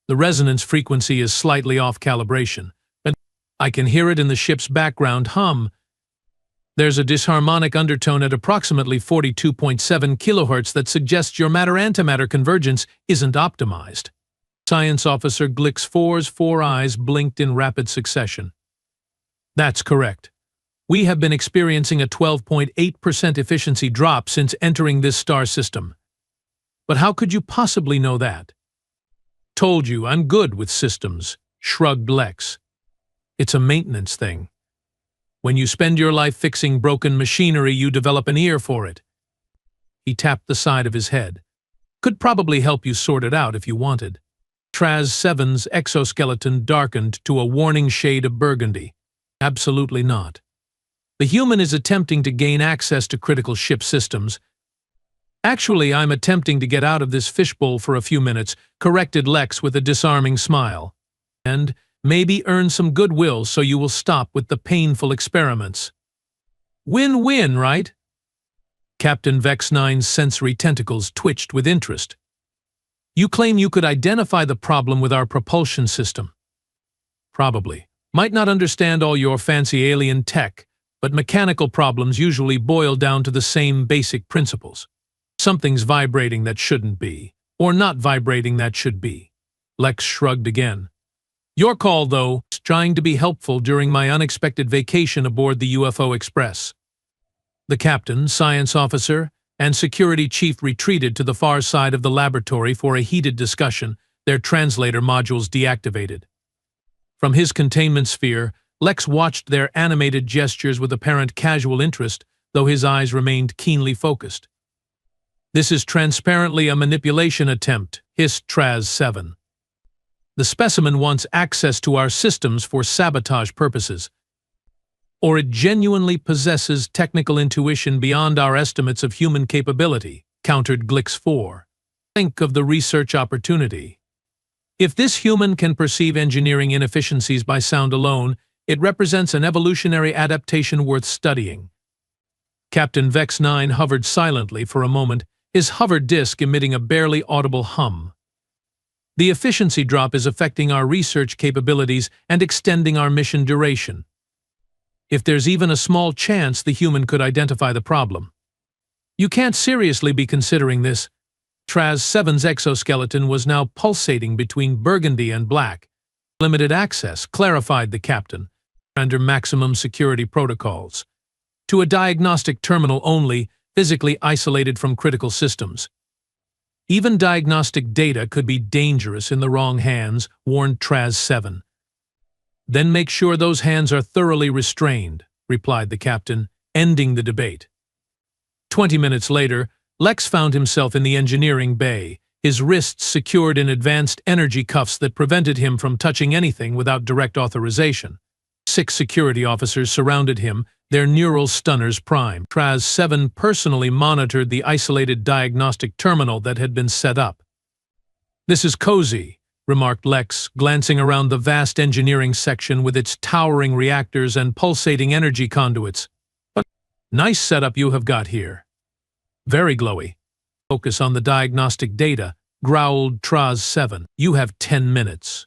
The resonance frequency is slightly off calibration, and I can hear it in the ship's background hum. There's a disharmonic undertone at approximately 42.7 kHz that suggests your matter-antimatter convergence isn't optimized." Science Officer Glix 4's four eyes blinked in rapid succession. "That's correct. We have been experiencing a 12.8% efficiency drop since entering this star system." "But how could you possibly know that?" "Told you, I'm good with systems," shrugged Lex. "It's a maintenance thing. When you spend your life fixing broken machinery, you develop an ear for it." He tapped the side of his head. "Could probably help you sort it out if you wanted." Traz-7's exoskeleton darkened to a warning shade of burgundy. "Absolutely not. The human is attempting to gain access to critical ship systems." "Actually, I'm attempting to get out of this fishbowl for a few minutes," corrected Lex with a disarming smile. "And maybe earn some goodwill so you will stop with the painful experiments." "Win-win, right?" Captain Vex-9's sensory tentacles twitched with interest. "You claim you could identify the problem with our propulsion system." "Probably. Might not understand all your fancy alien tech, but mechanical problems usually boil down to the same basic principles. Something's vibrating that shouldn't be, or not vibrating that should be." Lex shrugged again. "Your call, though, trying to be helpful during my unexpected vacation aboard the UFO Express." The captain, science officer, and security chief retreated to the far side of the laboratory for a heated discussion, their translator modules deactivated. From his containment sphere, Lex watched their animated gestures with apparent casual interest, though his eyes remained keenly focused. "This is transparently a manipulation attempt," hissed Traz-7. "The specimen wants access to our systems for sabotage purposes. Or it genuinely possesses technical intuition beyond our estimates of human capability," countered Glix 4. "Think of the research opportunity. If this human can perceive engineering inefficiencies by sound alone, it represents an evolutionary adaptation worth studying." Captain Vex-9 hovered silently for a moment, his hover disk emitting a barely audible hum. "The efficiency drop is affecting our research capabilities and extending our mission duration. If there's even a small chance the human could identify the problem. You can't seriously be considering this." Traz-7's exoskeleton was now pulsating between burgundy and black. "Limited access," clarified the captain, "under maximum security protocols. To a diagnostic terminal only, physically isolated from critical systems." "Even diagnostic data could be dangerous in the wrong hands," warned Traz-7. "Then make sure those hands are thoroughly restrained," replied the captain, ending the debate. 20 minutes later, Lex found himself in the engineering bay, his wrists secured in advanced energy cuffs that prevented him from touching anything without direct authorization. 6 security officers surrounded him, their neural stunners primed. Traz-7 personally monitored the isolated diagnostic terminal that had been set up. "This is cozy," remarked Lex, glancing around the vast engineering section with its towering reactors and pulsating energy conduits. "But nice setup you have got here." "Very glowy." "Focus on the diagnostic data," growled Traz-7. "You have 10 minutes.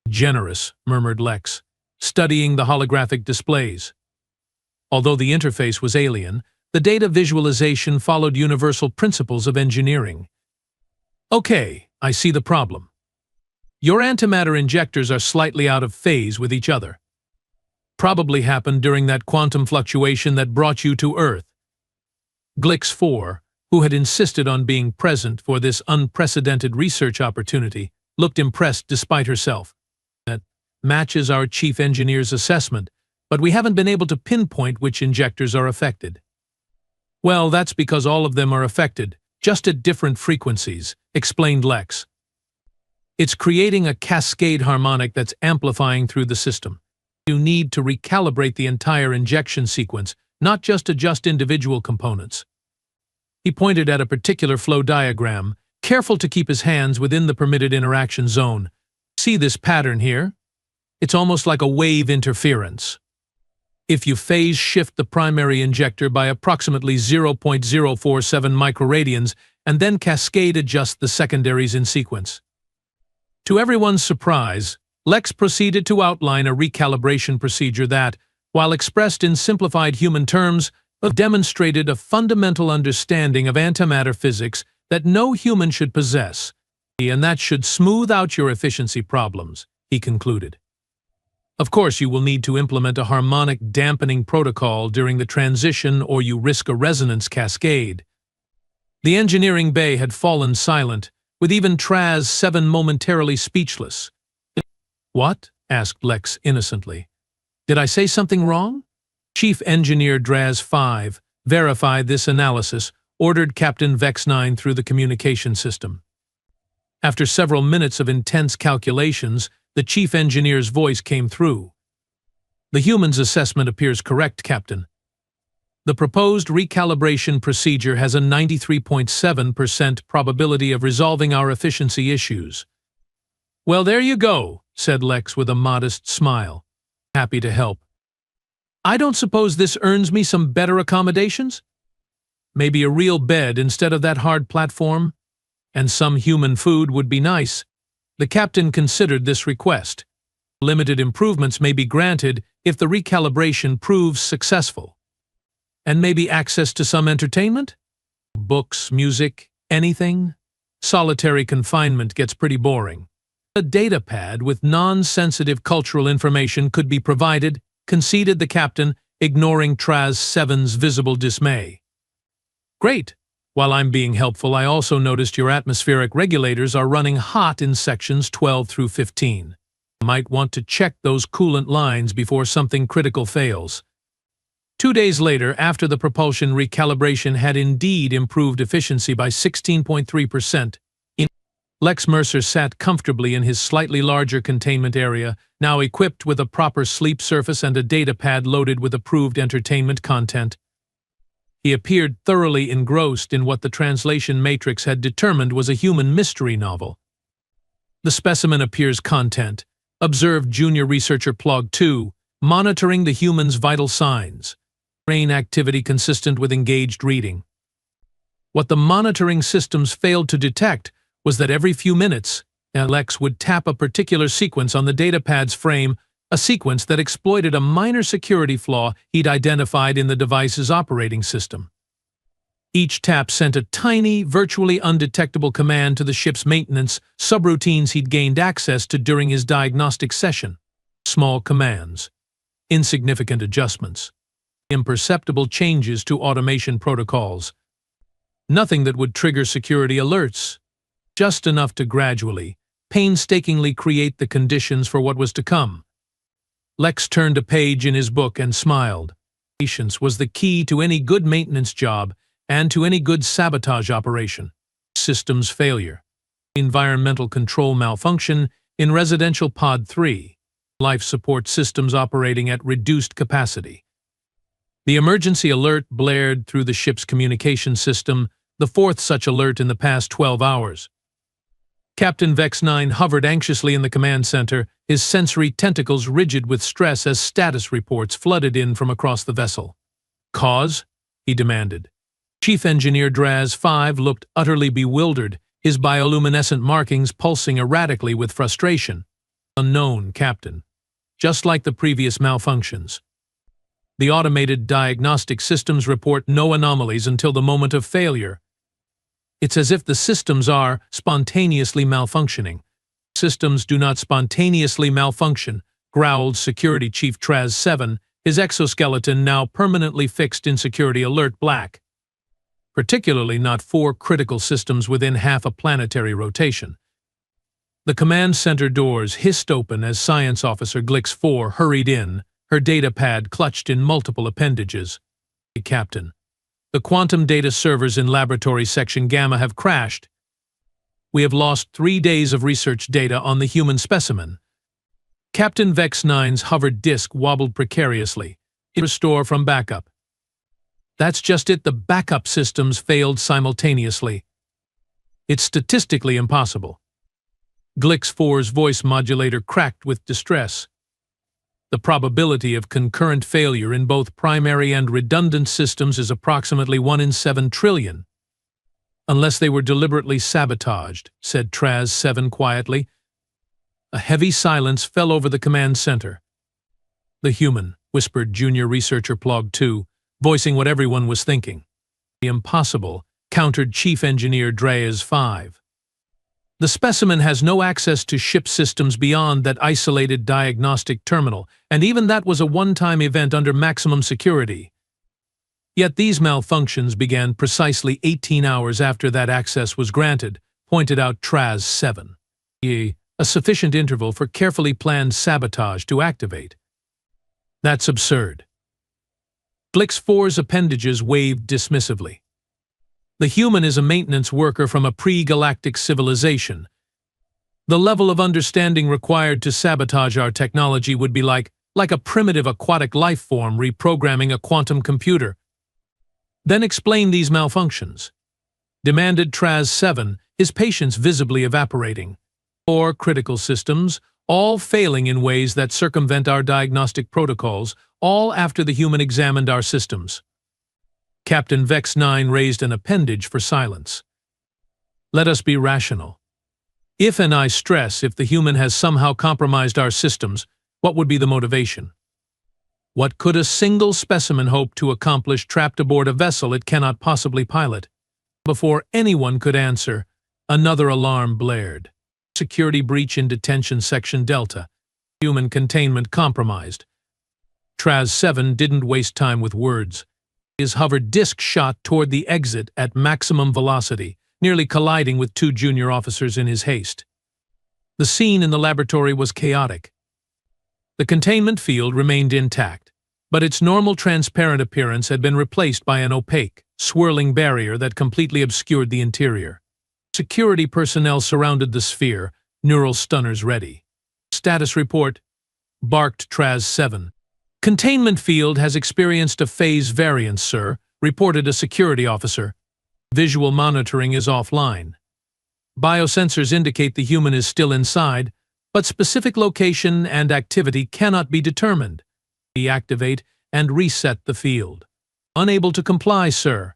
"Generous," murmured Lex, studying the holographic displays. Although the interface was alien, the data visualization followed universal principles of engineering. "Okay, I see the problem. Your antimatter injectors are slightly out of phase with each other." probably happened during that quantum fluctuation that brought you to Earth. Glix 4, who had insisted on being present for this unprecedented research opportunity, looked impressed despite herself. That matches our chief engineer's assessment, but we haven't been able to pinpoint which injectors are affected. Well, that's because all of them are affected, just at different frequencies, explained Lex. It's creating a cascade harmonic that's amplifying through the system. You need to recalibrate the entire injection sequence, not just adjust individual components. He pointed at a particular flow diagram, careful to keep his hands within the permitted interaction zone. See this pattern here? It's almost like a wave interference. If you phase shift the primary injector by approximately 0.047 microradians and then cascade adjust the secondaries in sequence. To everyone's surprise, Lex proceeded to outline a recalibration procedure that, while expressed in simplified human terms, demonstrated a fundamental understanding of antimatter physics that no human should possess, and that should smooth out your efficiency problems, he concluded. Of course, you will need to implement a harmonic dampening protocol during the transition or you risk a resonance cascade. The engineering bay had fallen silent, with even Traz 7 momentarily speechless. What? Asked Lex innocently. Did I say something wrong? Chief Engineer Draz 5 verified this analysis, ordered Captain Vex 9 through the communication system. After several minutes of intense calculations, the chief engineer's voice came through. The human's assessment appears correct, Captain. The proposed recalibration procedure has a 93.7% probability of resolving our efficiency issues. Well, there you go, said Lex with a modest smile. Happy to help. I don't suppose this earns me some better accommodations? Maybe a real bed instead of that hard platform? And some human food would be nice. The captain considered this request. Limited improvements may be granted if the recalibration proves successful. And maybe access to some entertainment? Books, music, anything? Solitary confinement gets pretty boring. A data pad with non-sensitive cultural information could be provided, conceded the captain, ignoring Traz 7's visible dismay. Great. While I'm being helpful, I also noticed your atmospheric regulators are running hot in sections 12 through 15. You might want to check those coolant lines before something critical fails. 2 days later, after the propulsion recalibration had indeed improved efficiency by 16.3%, Lex Mercer sat comfortably in his slightly larger containment area, now equipped with a proper sleep surface and a data pad loaded with approved entertainment content. He appeared thoroughly engrossed in what the translation matrix had determined was a human mystery novel. The specimen appears content, observed junior researcher Plog 2, monitoring the human's vital signs, brain activity consistent with engaged reading. What the monitoring systems failed to detect was that every few minutes, Lex would tap a particular sequence on the datapad's frame, a sequence that exploited a minor security flaw he'd identified in the device's operating system. Each tap sent a tiny, virtually undetectable command to the ship's maintenance subroutines he'd gained access to during his diagnostic session. Small commands, insignificant adjustments, imperceptible changes to automation protocols. Nothing that would trigger security alerts. Just enough to gradually, painstakingly create the conditions for what was to come. Lex turned a page in his book and smiled. Patience was the key to any good maintenance job and to any good sabotage operation. Systems failure. Environmental control malfunction in residential pod 3. Life support systems operating at reduced capacity. The emergency alert blared through the ship's communication system, the fourth such alert in the past 12 hours. Captain Vex 9 hovered anxiously in the command center, his sensory tentacles rigid with stress as status reports flooded in from across the vessel. Cause? He demanded. Chief Engineer Draz 5 looked utterly bewildered, his bioluminescent markings pulsing erratically with frustration. Unknown, Captain. Just like the previous malfunctions. The automated diagnostic systems report no anomalies until the moment of failure. It's as if the systems are spontaneously malfunctioning. Systems do not spontaneously malfunction, growled Security Chief Traz-7, his exoskeleton now permanently fixed in Security Alert Black. Particularly not 4 critical systems within half a planetary rotation. The command center doors hissed open as Science Officer Glix-4 hurried in, her data pad clutched in multiple appendages. Captain, the quantum data servers in Laboratory Section Gamma have crashed. We have lost 3 days of research data on the human specimen. Captain Vex-9's hovered disk wobbled precariously. Restore from backup. That's just it, the backup systems failed simultaneously. It's statistically impossible. Glix-4's voice modulator cracked with distress. The probability of concurrent failure in both primary and redundant systems is approximately 1 in 7 trillion. Unless they were deliberately sabotaged, said Traz-7 quietly. A heavy silence fell over the command center. The human, whispered Junior Researcher Plog-2, voicing what everyone was thinking. The impossible, countered Chief Engineer Dreas-5. The specimen has no access to ship systems beyond that isolated diagnostic terminal, and even that was a one-time event under maximum security. Yet these malfunctions began precisely 18 hours after that access was granted, pointed out Traz-7. A sufficient interval for carefully planned sabotage to activate. That's absurd. Glix-4's appendages waved dismissively. The human is a maintenance worker from a pre-galactic civilization. The level of understanding required to sabotage our technology would be like a primitive aquatic life form reprogramming a quantum computer. Then explain these malfunctions, demanded Traz-7, his patience visibly evaporating. 4 critical systems, all failing in ways that circumvent our diagnostic protocols, all after the human examined our systems. Captain Vex-9 raised an appendage for silence. Let us be rational. If, and I stress, if the human has somehow compromised our systems, what would be the motivation? What could a single specimen hope to accomplish trapped aboard a vessel it cannot possibly pilot? Before anyone could answer, another alarm blared. Security breach in Detention Section Delta. Human containment compromised. Traz-7 didn't waste time with words. His hovered disk shot toward the exit at maximum velocity, nearly colliding with 2 junior officers in his haste. The scene in the laboratory was chaotic. The containment field remained intact, but its normal transparent appearance had been replaced by an opaque, swirling barrier that completely obscured the interior. Security personnel surrounded the sphere, neural stunners ready. Status report, barked Traz-7. Containment field has experienced a phase variance, sir, reported a security officer. Visual monitoring is offline. Biosensors indicate the human is still inside, but specific location and activity cannot be determined. Deactivate and reset the field. Unable to comply, sir.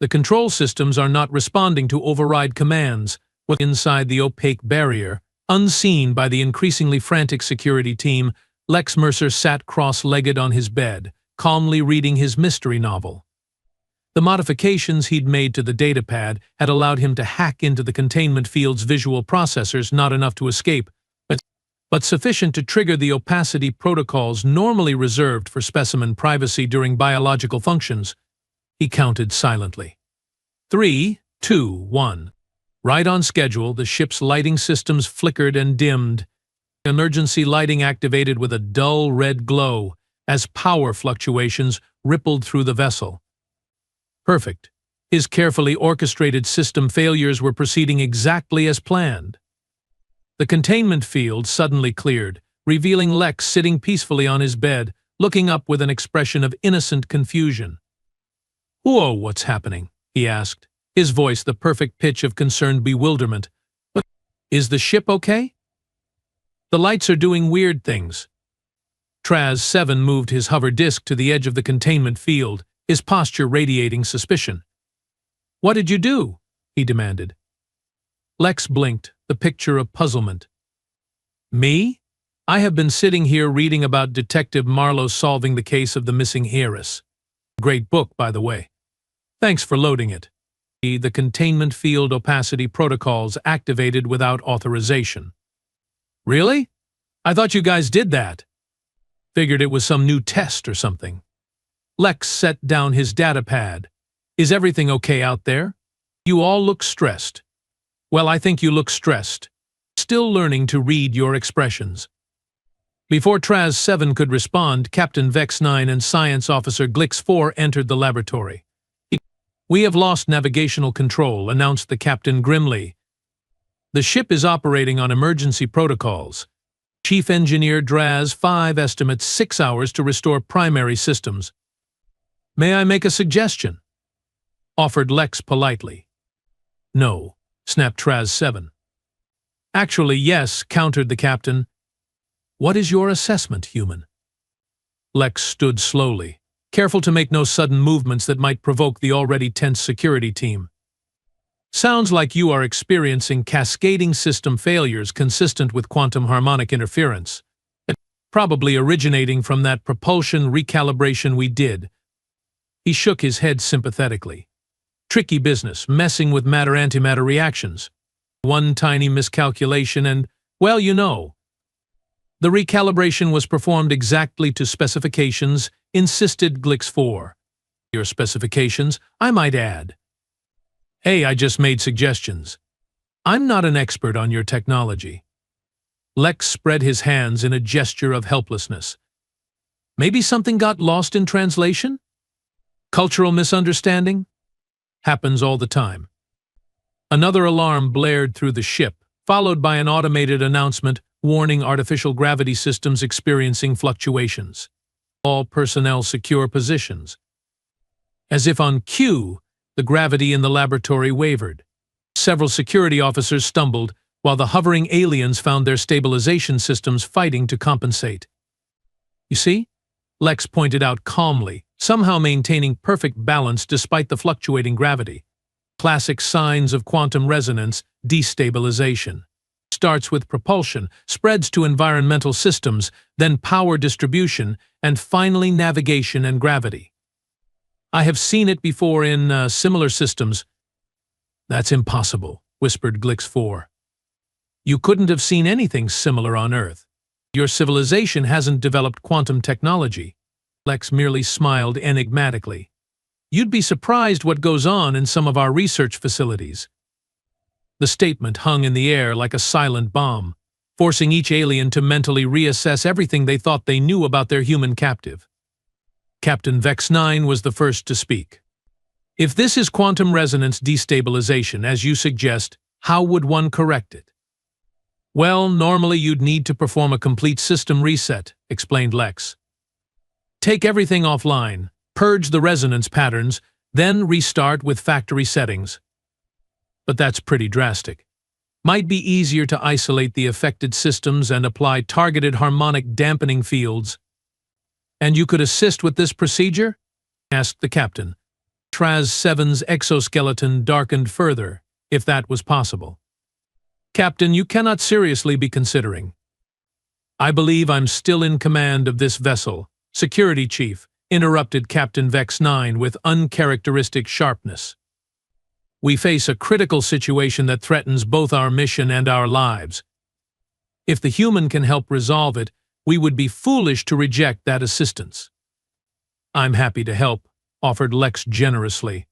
The control systems are not responding to override commands. Inside the opaque barrier, unseen by the increasingly frantic security team, Lex Mercer sat cross-legged on his bed, calmly reading his mystery novel. The modifications he'd made to the datapad had allowed him to hack into the containment field's visual processors, not enough to escape, but sufficient to trigger the opacity protocols normally reserved for specimen privacy during biological functions. He counted silently. 3, 2, 1. Right on schedule, the ship's lighting systems flickered and dimmed. Emergency lighting activated with a dull red glow as power fluctuations rippled through the vessel. Perfect. His carefully orchestrated system failures were proceeding exactly as planned. The containment field suddenly cleared, revealing Lex sitting peacefully on his bed, looking up with an expression of innocent confusion. "Whoa, what's happening?" he asked, his voice the perfect pitch of concerned bewilderment. "But is the ship okay?" "The lights are doing weird things." Traz-7 moved his hover disk to the edge of the containment field, his posture radiating suspicion. "What did you do?" he demanded. Lex blinked, the picture of puzzlement. "Me? I have been sitting here reading about Detective Marlowe solving the case of the missing heiress. Great book, by the way. Thanks for loading it. The containment field opacity protocols activated without authorization." "Really? I thought you guys did that. Figured it was some new test or something. Lex set down his data pad. Is everything okay out there? You all look stressed. Well, I think you look stressed. Still learning to read your expressions. Before Traz 7 could respond, Captain Vex 9 and Science Officer Glix 4 entered the laboratory. We have lost navigational control, announced the captain grimly. The ship is operating on emergency protocols. Chief Engineer Draz 5 estimates 6 hours to restore primary systems. May I make a suggestion? Offered Lex politely. No, snapped Traz 7. Actually, yes, countered the captain. What is your assessment, human? Lex stood slowly, careful to make no sudden movements that might provoke the already tense security team. Sounds like you are experiencing cascading system failures consistent with quantum harmonic interference, probably originating from that propulsion recalibration we did. He shook his head sympathetically. Tricky business, messing with matter-antimatter reactions. One tiny miscalculation and, well, you know. The recalibration was performed exactly to specifications, insisted Glix 4. Your specifications, I might add. Hey, I just made suggestions. I'm not an expert on your technology. Lex spread his hands in a gesture of helplessness. Maybe something got lost in translation? Cultural misunderstanding? Happens all the time. Another alarm blared through the ship, followed by an automated announcement warning artificial gravity systems experiencing fluctuations. All personnel secure positions. As if on cue, the gravity in the laboratory wavered. Several security officers stumbled, while the hovering aliens found their stabilization systems fighting to compensate. You see? Lex pointed out calmly, somehow maintaining perfect balance despite the fluctuating gravity. Classic signs of quantum resonance, destabilization. Starts with propulsion, spreads to environmental systems, then power distribution, and finally navigation and gravity. I have seen it before in similar systems. That's impossible, whispered Glix 4. You couldn't have seen anything similar on Earth. Your civilization hasn't developed quantum technology. Lex merely smiled enigmatically. You'd be surprised what goes on in some of our research facilities. The statement hung in the air like a silent bomb, forcing each alien to mentally reassess everything they thought they knew about their human captive. Captain Vex 9 was the first to speak. If this is quantum resonance destabilization, as you suggest, how would one correct it? Well, normally you'd need to perform a complete system reset, explained Lex. Take everything offline, purge the resonance patterns, then restart with factory settings. But that's pretty drastic. Might be easier to isolate the affected systems and apply targeted harmonic dampening fields. And you could assist with this procedure? Asked the captain. Traz 7's exoskeleton darkened further, if that was possible. Captain, you cannot seriously be considering. I believe I'm still in command of this vessel. Security Chief, interrupted Captain Vex 9 with uncharacteristic sharpness. We face a critical situation that threatens both our mission and our lives. If the human can help resolve it, we would be foolish to reject that assistance. I'm happy to help, offered Lex generously.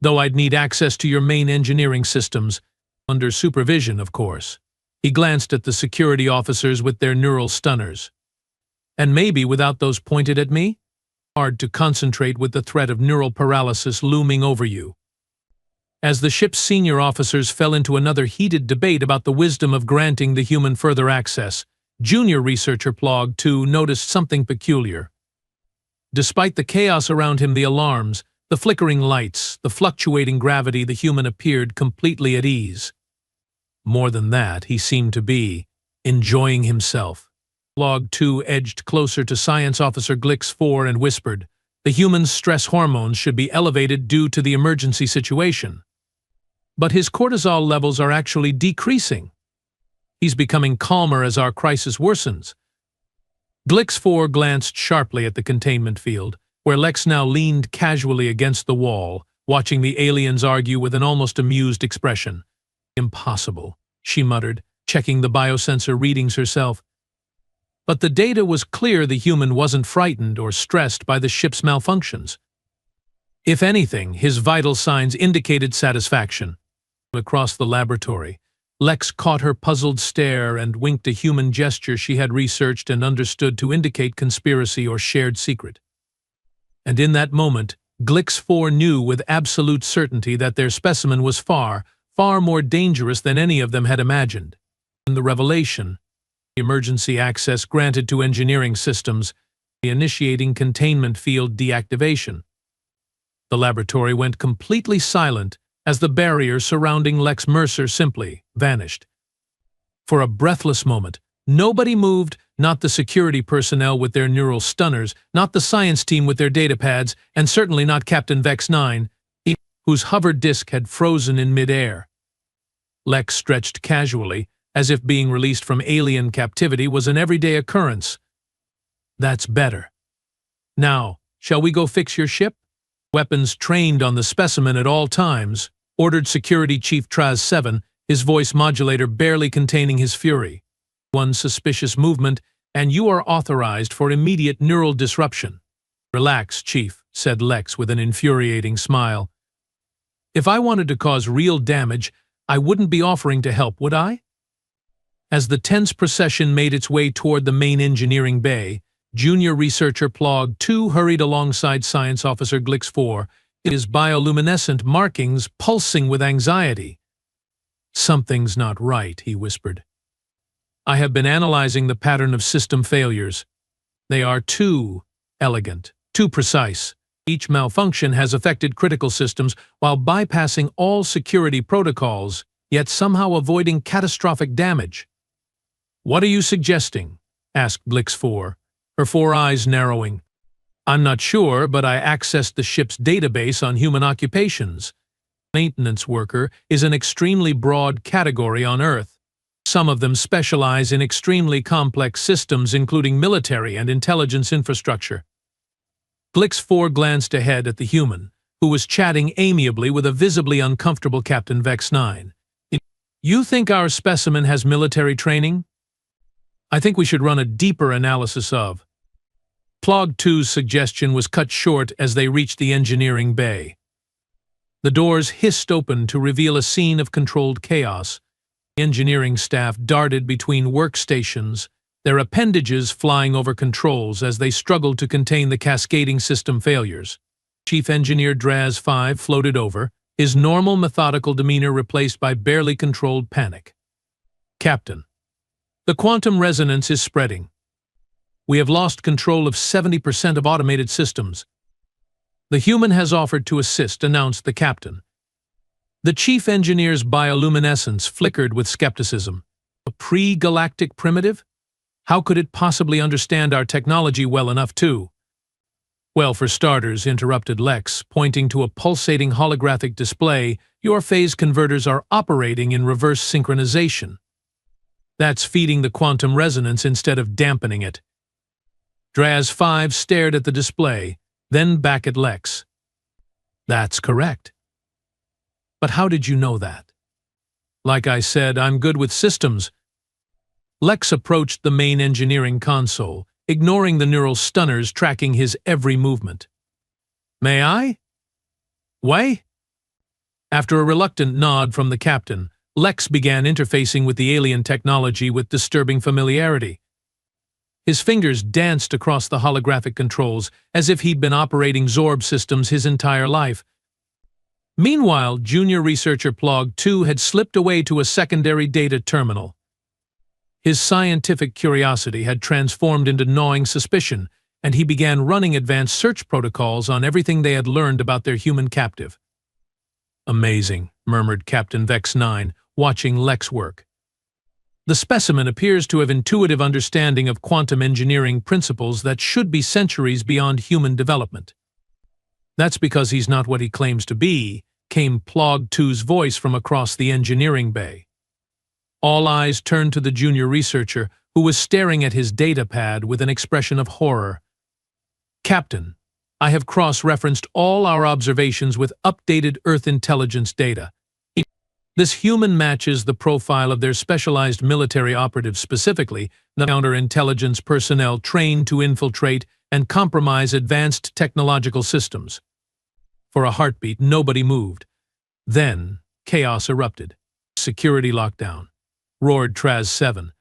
Though I'd need access to your main engineering systems, under supervision, of course. He glanced at the security officers with their neural stunners. And maybe without those pointed at me? Hard to concentrate with the threat of neural paralysis looming over you. As the ship's senior officers fell into another heated debate about the wisdom of granting the human further access, junior researcher Plog 2 noticed something peculiar. Despite the chaos around him, the alarms, the flickering lights, the fluctuating gravity, the human appeared completely at ease. More than that, he seemed to be enjoying himself. Plog 2 edged closer to Science Officer Glix 4 and whispered, the human's stress hormones should be elevated due to the emergency situation. But his cortisol levels are actually decreasing. He's becoming calmer as our crisis worsens. Glix 4 glanced sharply at the containment field, where Lex now leaned casually against the wall, watching the aliens argue with an almost amused expression. Impossible, she muttered, checking the biosensor readings herself. But the data was clear the human wasn't frightened or stressed by the ship's malfunctions. If anything, his vital signs indicated satisfaction. Across the laboratory, Lex caught her puzzled stare and winked a human gesture she had researched and understood to indicate conspiracy or shared secret. And in that moment, Glix 4 knew with absolute certainty that their specimen was far, far more dangerous than any of them had imagined. In the revelation, emergency access granted to engineering systems, initiating containment field deactivation. The laboratory went completely silent as the barrier surrounding Lex Mercer simply vanished. For a breathless moment, nobody moved, not the security personnel with their neural stunners, not the science team with their datapads, and certainly not Captain Vex 9, whose hover disk had frozen in midair. Lex stretched casually, as if being released from alien captivity was an everyday occurrence. That's better. Now, shall we go fix your ship? Weapons trained on the specimen at all times, ordered Security Chief Traz 7, his voice modulator barely containing his fury. One suspicious movement, and you are authorized for immediate neural disruption. Relax, Chief, said Lex with an infuriating smile. If I wanted to cause real damage, I wouldn't be offering to help, would I? As the tense procession made its way toward the main engineering bay, Junior Researcher Plog 2 hurried alongside Science Officer Glix 4, his bioluminescent markings pulsing with anxiety. Something's not right, he whispered. I have been analyzing the pattern of system failures. They are too elegant, too precise. Each malfunction has affected critical systems while bypassing all security protocols, yet somehow avoiding catastrophic damage. What are you suggesting? Asked Glix 4, her four eyes narrowing. I'm not sure, but I accessed the ship's database on human occupations. Maintenance worker is an extremely broad category on Earth. Some of them specialize in extremely complex systems, including military and intelligence infrastructure. Glix 4 glanced ahead at the human, who was chatting amiably with a visibly uncomfortable Captain Vex 9. You think our specimen has military training? I think we should run a deeper analysis of. Plog 2's suggestion was cut short as they reached the engineering bay. The doors hissed open to reveal a scene of controlled chaos. The engineering staff darted between workstations, their appendages flying over controls as they struggled to contain the cascading system failures. Chief Engineer Draz 5 floated over, his normal methodical demeanor replaced by barely controlled panic. Captain, the quantum resonance is spreading. We have lost control of 70% of automated systems. The human has offered to assist, announced the captain. The chief engineer's bioluminescence flickered with skepticism. A pre-galactic primitive? How could it possibly understand our technology well enough to? Well, for starters, interrupted Lex, pointing to a pulsating holographic display, your phase converters are operating in reverse synchronization. That's feeding the quantum resonance instead of dampening it. Draz 5 stared at the display, then back at Lex. That's correct. But how did you know that? Like I said, I'm good with systems. Lex approached the main engineering console, ignoring the neural stunners tracking his every movement. May I? Way? After a reluctant nod from the captain, Lex began interfacing with the alien technology with disturbing familiarity. His fingers danced across the holographic controls as if he'd been operating Zorb systems his entire life. Meanwhile, Junior Researcher Plog 2 had slipped away to a secondary data terminal. His scientific curiosity had transformed into gnawing suspicion, and he began running advanced search protocols on everything they had learned about their human captive. Amazing, murmured Captain Vex 9, watching Lex work. The specimen appears to have intuitive understanding of quantum engineering principles that should be centuries beyond human development. That's because he's not what he claims to be, came Plog 2's voice from across the engineering bay. All eyes turned to the junior researcher, who was staring at his datapad with an expression of horror. Captain, I have cross-referenced all our observations with updated Earth intelligence data. This human matches the profile of their specialized military operatives, specifically the counterintelligence personnel trained to infiltrate and compromise advanced technological systems. For a heartbeat, nobody moved. Then, chaos erupted. Security lockdown. Roared Traz-7.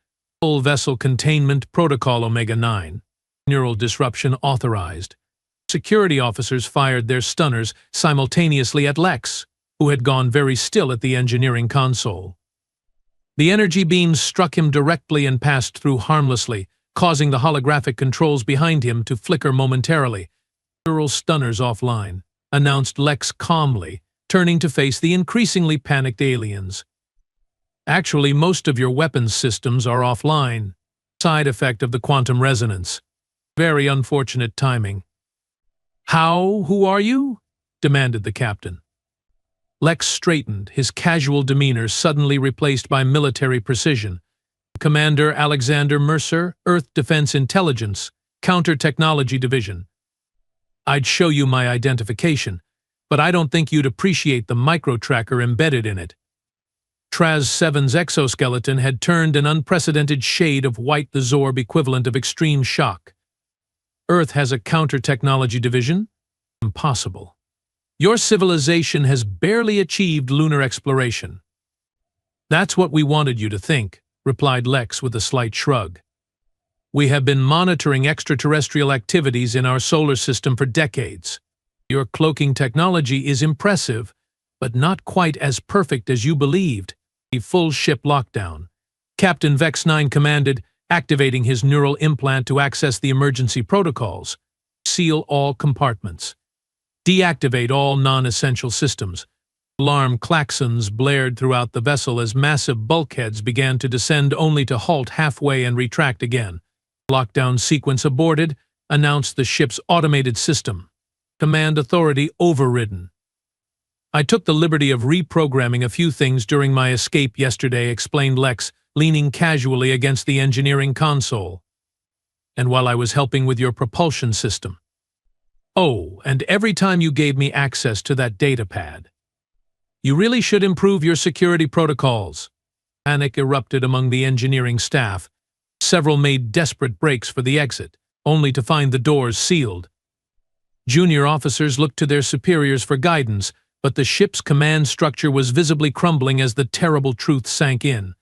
Full vessel containment protocol Omega-9. Neural disruption authorized. Security officers fired their stunners simultaneously at Lex, who had gone very still at the engineering console. The energy beams struck him directly and passed through harmlessly, causing the holographic controls behind him to flicker momentarily. Neural stunners offline, announced Lex calmly, turning to face the increasingly panicked aliens. Actually, most of your weapons systems are offline. Side effect of the quantum resonance. Very unfortunate timing. Who are you? Demanded the captain. Lex straightened, his casual demeanor suddenly replaced by military precision. Commander Alexander Mercer, Earth Defense Intelligence, Counter-Technology Division. I'd show you my identification, but I don't think you'd appreciate the micro-tracker embedded in it. Traz-7's exoskeleton had turned an unprecedented shade of white, the Zorb equivalent of extreme shock. Earth has a counter-technology division? Impossible. Your civilization has barely achieved lunar exploration. That's what we wanted you to think, replied Lex with a slight shrug. We have been monitoring extraterrestrial activities in our solar system for decades. Your cloaking technology is impressive, but not quite as perfect as you believed. A full ship lockdown. Captain Vex-9 commanded, activating his neural implant to access the emergency protocols. Seal all compartments. Deactivate all non-essential systems. Alarm klaxons blared throughout the vessel as massive bulkheads began to descend only to halt halfway and retract again. Lockdown sequence aborted, announced the ship's automated system. Command authority overridden. I took the liberty of reprogramming a few things during my escape yesterday, explained Lex, leaning casually against the engineering console. And while I was helping with your propulsion system. Oh, and every time you gave me access to that data pad. You really should improve your security protocols. Panic erupted among the engineering staff. Several made desperate breaks for the exit, only to find the doors sealed. Junior officers looked to their superiors for guidance, but the ship's command structure was visibly crumbling as the terrible truth sank in.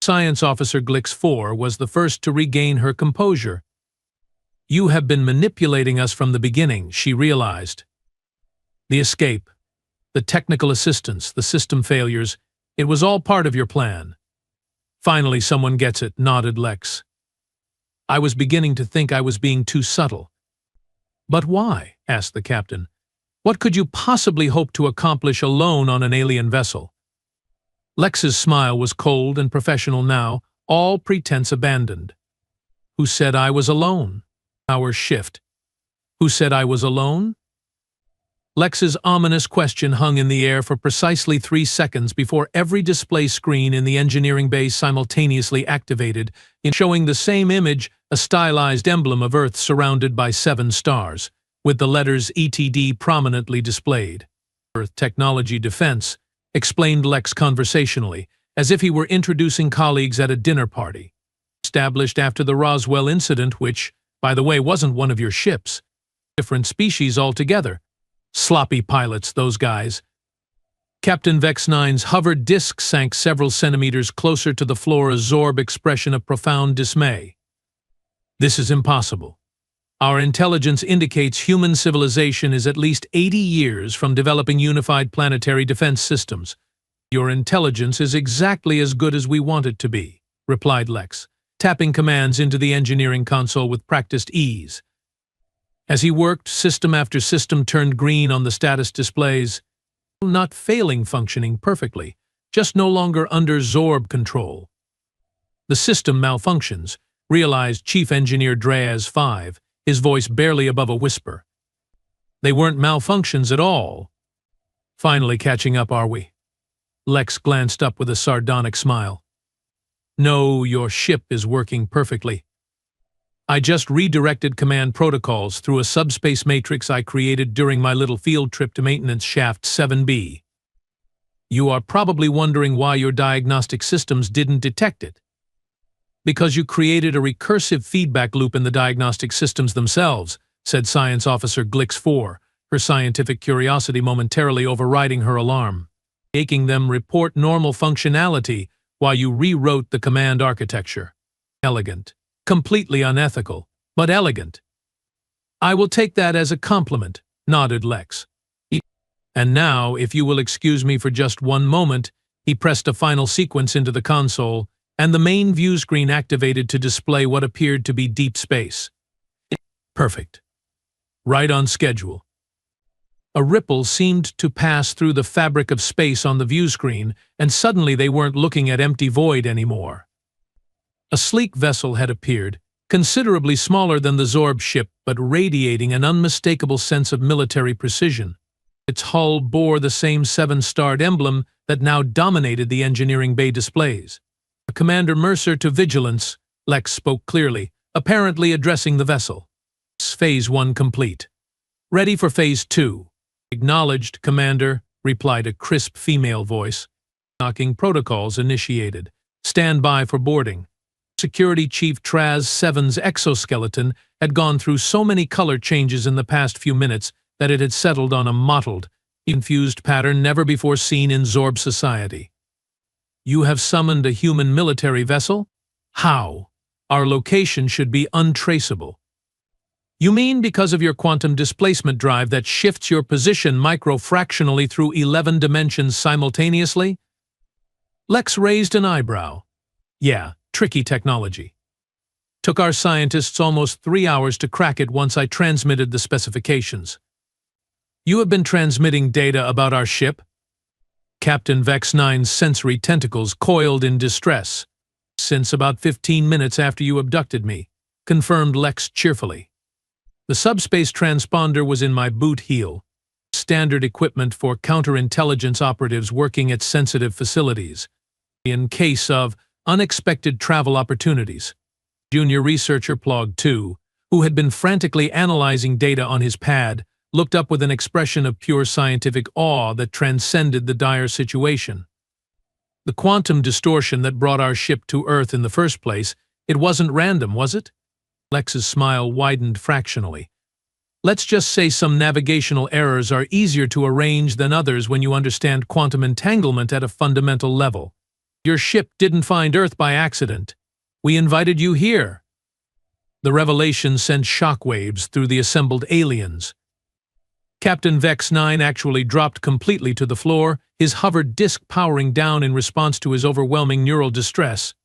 Science Officer Glix-4 was the first to regain her composure. You have been manipulating us from the beginning, she realized. The escape, the technical assistance, the system failures, it was all part of your plan. Finally, someone gets it, nodded Lex. I was beginning to think I was being too subtle. But why? Asked the captain. What could you possibly hope to accomplish alone on an alien vessel? Lex's smile was cold and professional now, all pretense abandoned. Who said I was alone? Our shift. Who said I was alone? Lex's ominous question hung in the air for precisely 3 seconds before every display screen in the engineering bay simultaneously activated, showing the same image, a stylized emblem of Earth surrounded by 7 stars, with the letters ETD prominently displayed. Earth Technology Defense, explained Lex conversationally, as if he were introducing colleagues at a dinner party. Established after the Roswell incident, which, by the way, wasn't one of your ships. Different species altogether. Sloppy pilots, those guys. Captain Vex-9's hovered disc sank several centimeters closer to the floor, a Zorb expression of profound dismay. This is impossible. Our intelligence indicates human civilization is at least 80 years from developing unified planetary defense systems. Your intelligence is exactly as good as we want it to be, replied Lex, tapping commands into the engineering console with practiced ease. As he worked, system after system turned green on the status displays, not failing functioning perfectly, just no longer under Zorb control. The system malfunctions, realized Chief Engineer Draz-5, his voice barely above a whisper. They weren't malfunctions at all. Finally catching up, are we? Lex glanced up with a sardonic smile. No, your ship is working perfectly. I just redirected command protocols through a subspace matrix I created during my little field trip to maintenance shaft 7B. You are probably wondering why your diagnostic systems didn't detect it. Because you created a recursive feedback loop in the diagnostic systems themselves, said Science Officer Glix 4, her scientific curiosity momentarily overriding her alarm, making them report normal functionality while you rewrote the command architecture. Elegant. Completely unethical, but elegant. I will take that as a compliment, nodded Lex. And now, if you will excuse me for just one moment, he pressed a final sequence into the console, and the main view screen activated to display what appeared to be deep space. Perfect. Right on schedule. A ripple seemed to pass through the fabric of space on the view screen, and suddenly they weren't looking at empty void anymore. A sleek vessel had appeared, considerably smaller than the Zorb ship but radiating an unmistakable sense of military precision. Its hull bore the same seven-starred emblem that now dominated the engineering bay displays. Commander Mercer to Vigilance, Lex spoke clearly, apparently addressing the vessel. Phase 1 complete. Ready for Phase 2. Acknowledged, Commander, replied a crisp female voice. Knocking protocols initiated. Stand by for boarding. Security Chief Traz 7's exoskeleton had gone through so many color changes in the past few minutes that it had settled on a mottled, confused pattern never before seen in Zorb society. You have summoned a human military vessel? How? Our location should be untraceable. You mean because of your quantum displacement drive that shifts your position microfractionally through 11 dimensions simultaneously? Lex raised an eyebrow. Yeah, tricky technology. Took our scientists almost 3 hours to crack it once I transmitted the specifications. You have been transmitting data about our ship? Captain Vex 9's sensory tentacles coiled in distress. Since about 15 minutes after you abducted me, confirmed Lex cheerfully. The subspace transponder was in my boot heel, standard equipment for counterintelligence operatives working at sensitive facilities, in case of unexpected travel opportunities. Junior researcher Plog 2, who had been frantically analyzing data on his pad, looked up with an expression of pure scientific awe that transcended the dire situation. The quantum distortion that brought our ship to Earth in the first place, it wasn't random, was it? Lex's smile widened fractionally. Let's just say some navigational errors are easier to arrange than others when you understand quantum entanglement at a fundamental level. Your ship didn't find Earth by accident. We invited you here. The revelation sent shockwaves through the assembled aliens. Captain Vex 9 actually dropped completely to the floor, his hovered disk powering down in response to his overwhelming neural distress.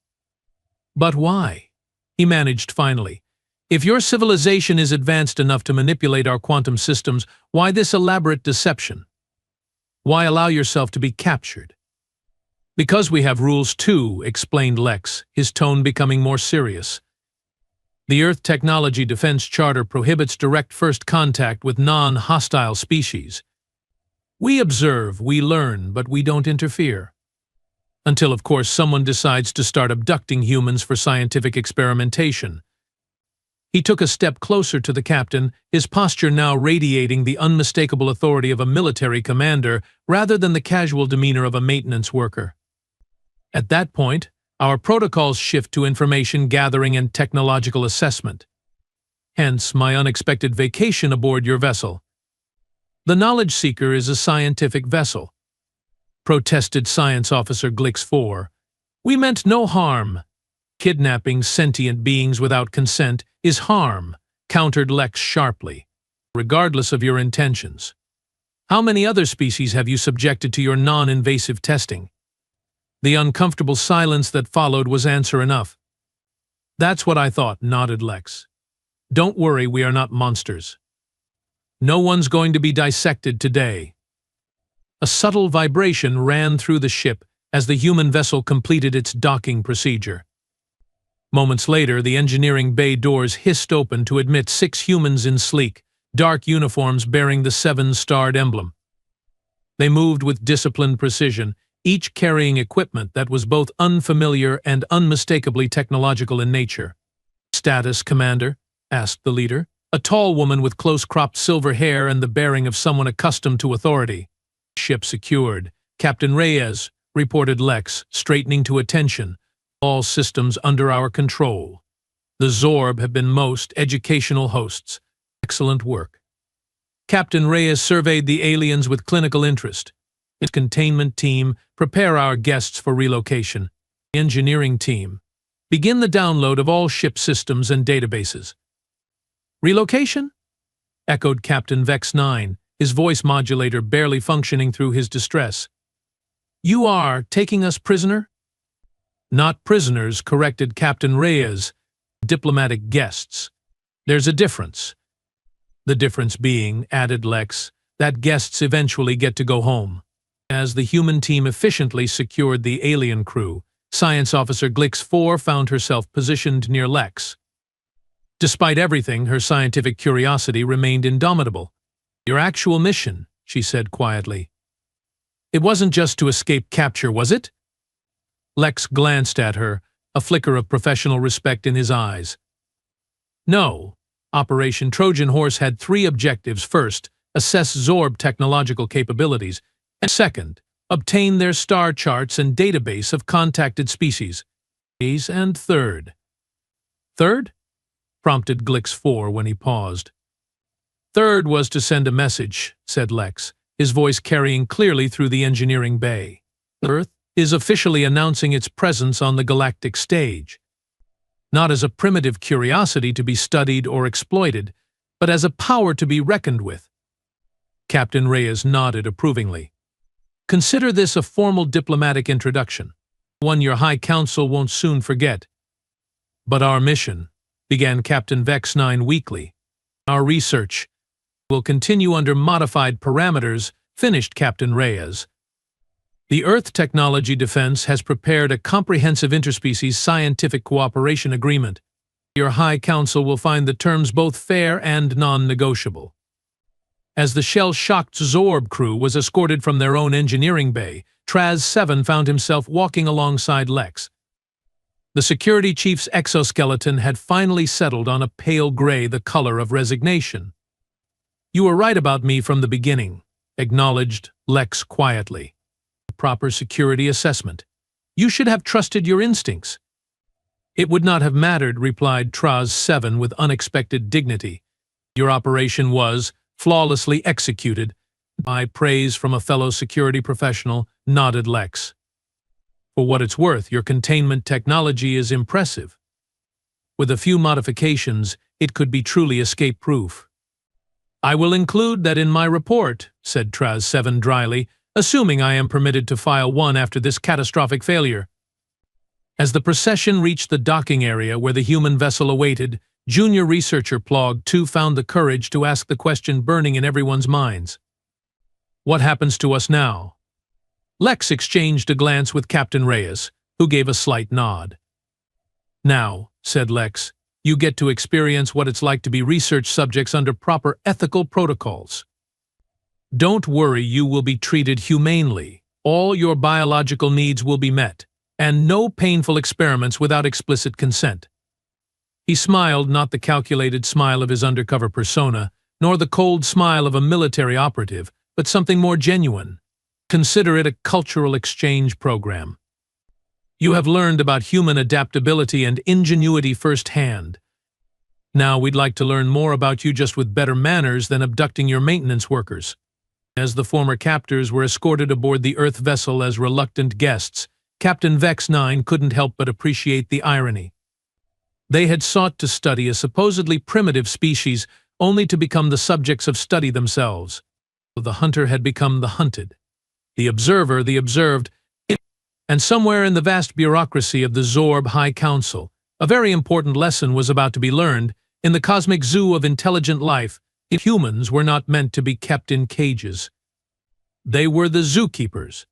But why? He managed finally. If your civilization is advanced enough to manipulate our quantum systems, why this elaborate deception? Why allow yourself to be captured? Because we have rules too, explained Lex, his tone becoming more serious. The Earth Technology Defense Charter prohibits direct first contact with non-hostile species. We observe, we learn, but we don't interfere. Until, of course, someone decides to start abducting humans for scientific experimentation. He took a step closer to the captain, his posture now radiating the unmistakable authority of a military commander rather than the casual demeanor of a maintenance worker. At that point, our protocols shift to information gathering and technological assessment. Hence, my unexpected vacation aboard your vessel. The Knowledge Seeker is a scientific vessel, protested Science Officer Glix 4. We meant no harm. Kidnapping sentient beings without consent is harm, countered Lex sharply, regardless of your intentions. How many other species have you subjected to your non-invasive testing? The uncomfortable silence that followed was answer enough. That's what I thought, nodded Lex. Don't worry, we are not monsters. No one's going to be dissected today. A subtle vibration ran through the ship as the human vessel completed its docking procedure. Moments later, the engineering bay doors hissed open to admit 6 humans in sleek, dark uniforms bearing the 7-starred emblem. They moved with disciplined precision, each carrying equipment that was both unfamiliar and unmistakably technological in nature. Status, Commander? Asked the leader, a tall woman with close-cropped silver hair and the bearing of someone accustomed to authority. Ship secured, Captain Reyes, reported Lex, straightening to attention. All systems under our control. The Zorb have been most educational hosts. Excellent work. Captain Reyes surveyed the aliens with clinical interest. Its containment team, prepare our guests for relocation. Engineering team, begin the download of all ship systems and databases. Relocation? Echoed Captain Vex 9, his voice modulator barely functioning through his distress. You are taking us prisoner? Not prisoners, corrected Captain Reyes. Diplomatic guests. There's a difference. The difference being, added Lex, that guests eventually get to go home. As the human team efficiently secured the alien crew, Science Officer Glix 4 found herself positioned near Lex. Despite everything, her scientific curiosity remained indomitable. Your actual mission, she said quietly. It wasn't just to escape capture, was it? Lex glanced at her, a flicker of professional respect in his eyes. No. Operation Trojan Horse had 3 objectives. First, assess Zorb technological capabilities, and second, obtain their star charts and database of contacted species. And third? Third? Prompted Glix 4 when he paused. Third was to send a message, said Lex, his voice carrying clearly through the engineering bay. Earth is officially announcing its presence on the galactic stage. Not as a primitive curiosity to be studied or exploited, but as a power to be reckoned with. Captain Reyes nodded approvingly. Consider this a formal diplomatic introduction, one your High Council won't soon forget. But our mission, began Captain Vex 9 weakly. Our research will continue under modified parameters, finished Captain Reyes. The Earth Technology Defense has prepared a comprehensive interspecies scientific cooperation agreement. Your High Council will find the terms both fair and non-negotiable. As the shell-shocked Zorb crew was escorted from their own engineering bay, Traz 7 found himself walking alongside Lex. The security chief's exoskeleton had finally settled on a pale gray, the color of resignation. You were right about me from the beginning, acknowledged Lex quietly. Proper security assessment. You should have trusted your instincts. It would not have mattered, replied Traz 7 with unexpected dignity. Your operation was flawlessly executed. By praise from a fellow security professional, nodded Lex. For what it's worth, your containment technology is impressive. With a few modifications, it could be truly escape-proof. I will include that in my report, said Traz 7 dryly, assuming I am permitted to file one after this catastrophic failure. As the procession reached the docking area where the human vessel awaited, junior researcher Plog 2 found the courage to ask the question burning in everyone's minds. What happens to us now? Lex exchanged a glance with Captain Reyes, who gave a slight nod. Now, said Lex, you get to experience what it's like to be research subjects under proper ethical protocols. Don't worry, you will be treated humanely. All your biological needs will be met, and no painful experiments without explicit consent. He smiled, not the calculated smile of his undercover persona, nor the cold smile of a military operative, but something more genuine. Consider it a cultural exchange program. You have learned about human adaptability and ingenuity firsthand. Now we'd like to learn more about you just with better manners than abducting your maintenance workers. As the former captors were escorted aboard the Earth vessel as reluctant guests, Captain Vex 9 couldn't help but appreciate the irony. They had sought to study a supposedly primitive species only to become the subjects of study themselves. The hunter had become the hunted, the observer the observed, and somewhere in the vast bureaucracy of the Zorb High Council, a very important lesson was about to be learned. In the cosmic zoo of intelligent life, humans were not meant to be kept in cages. They were the zookeepers,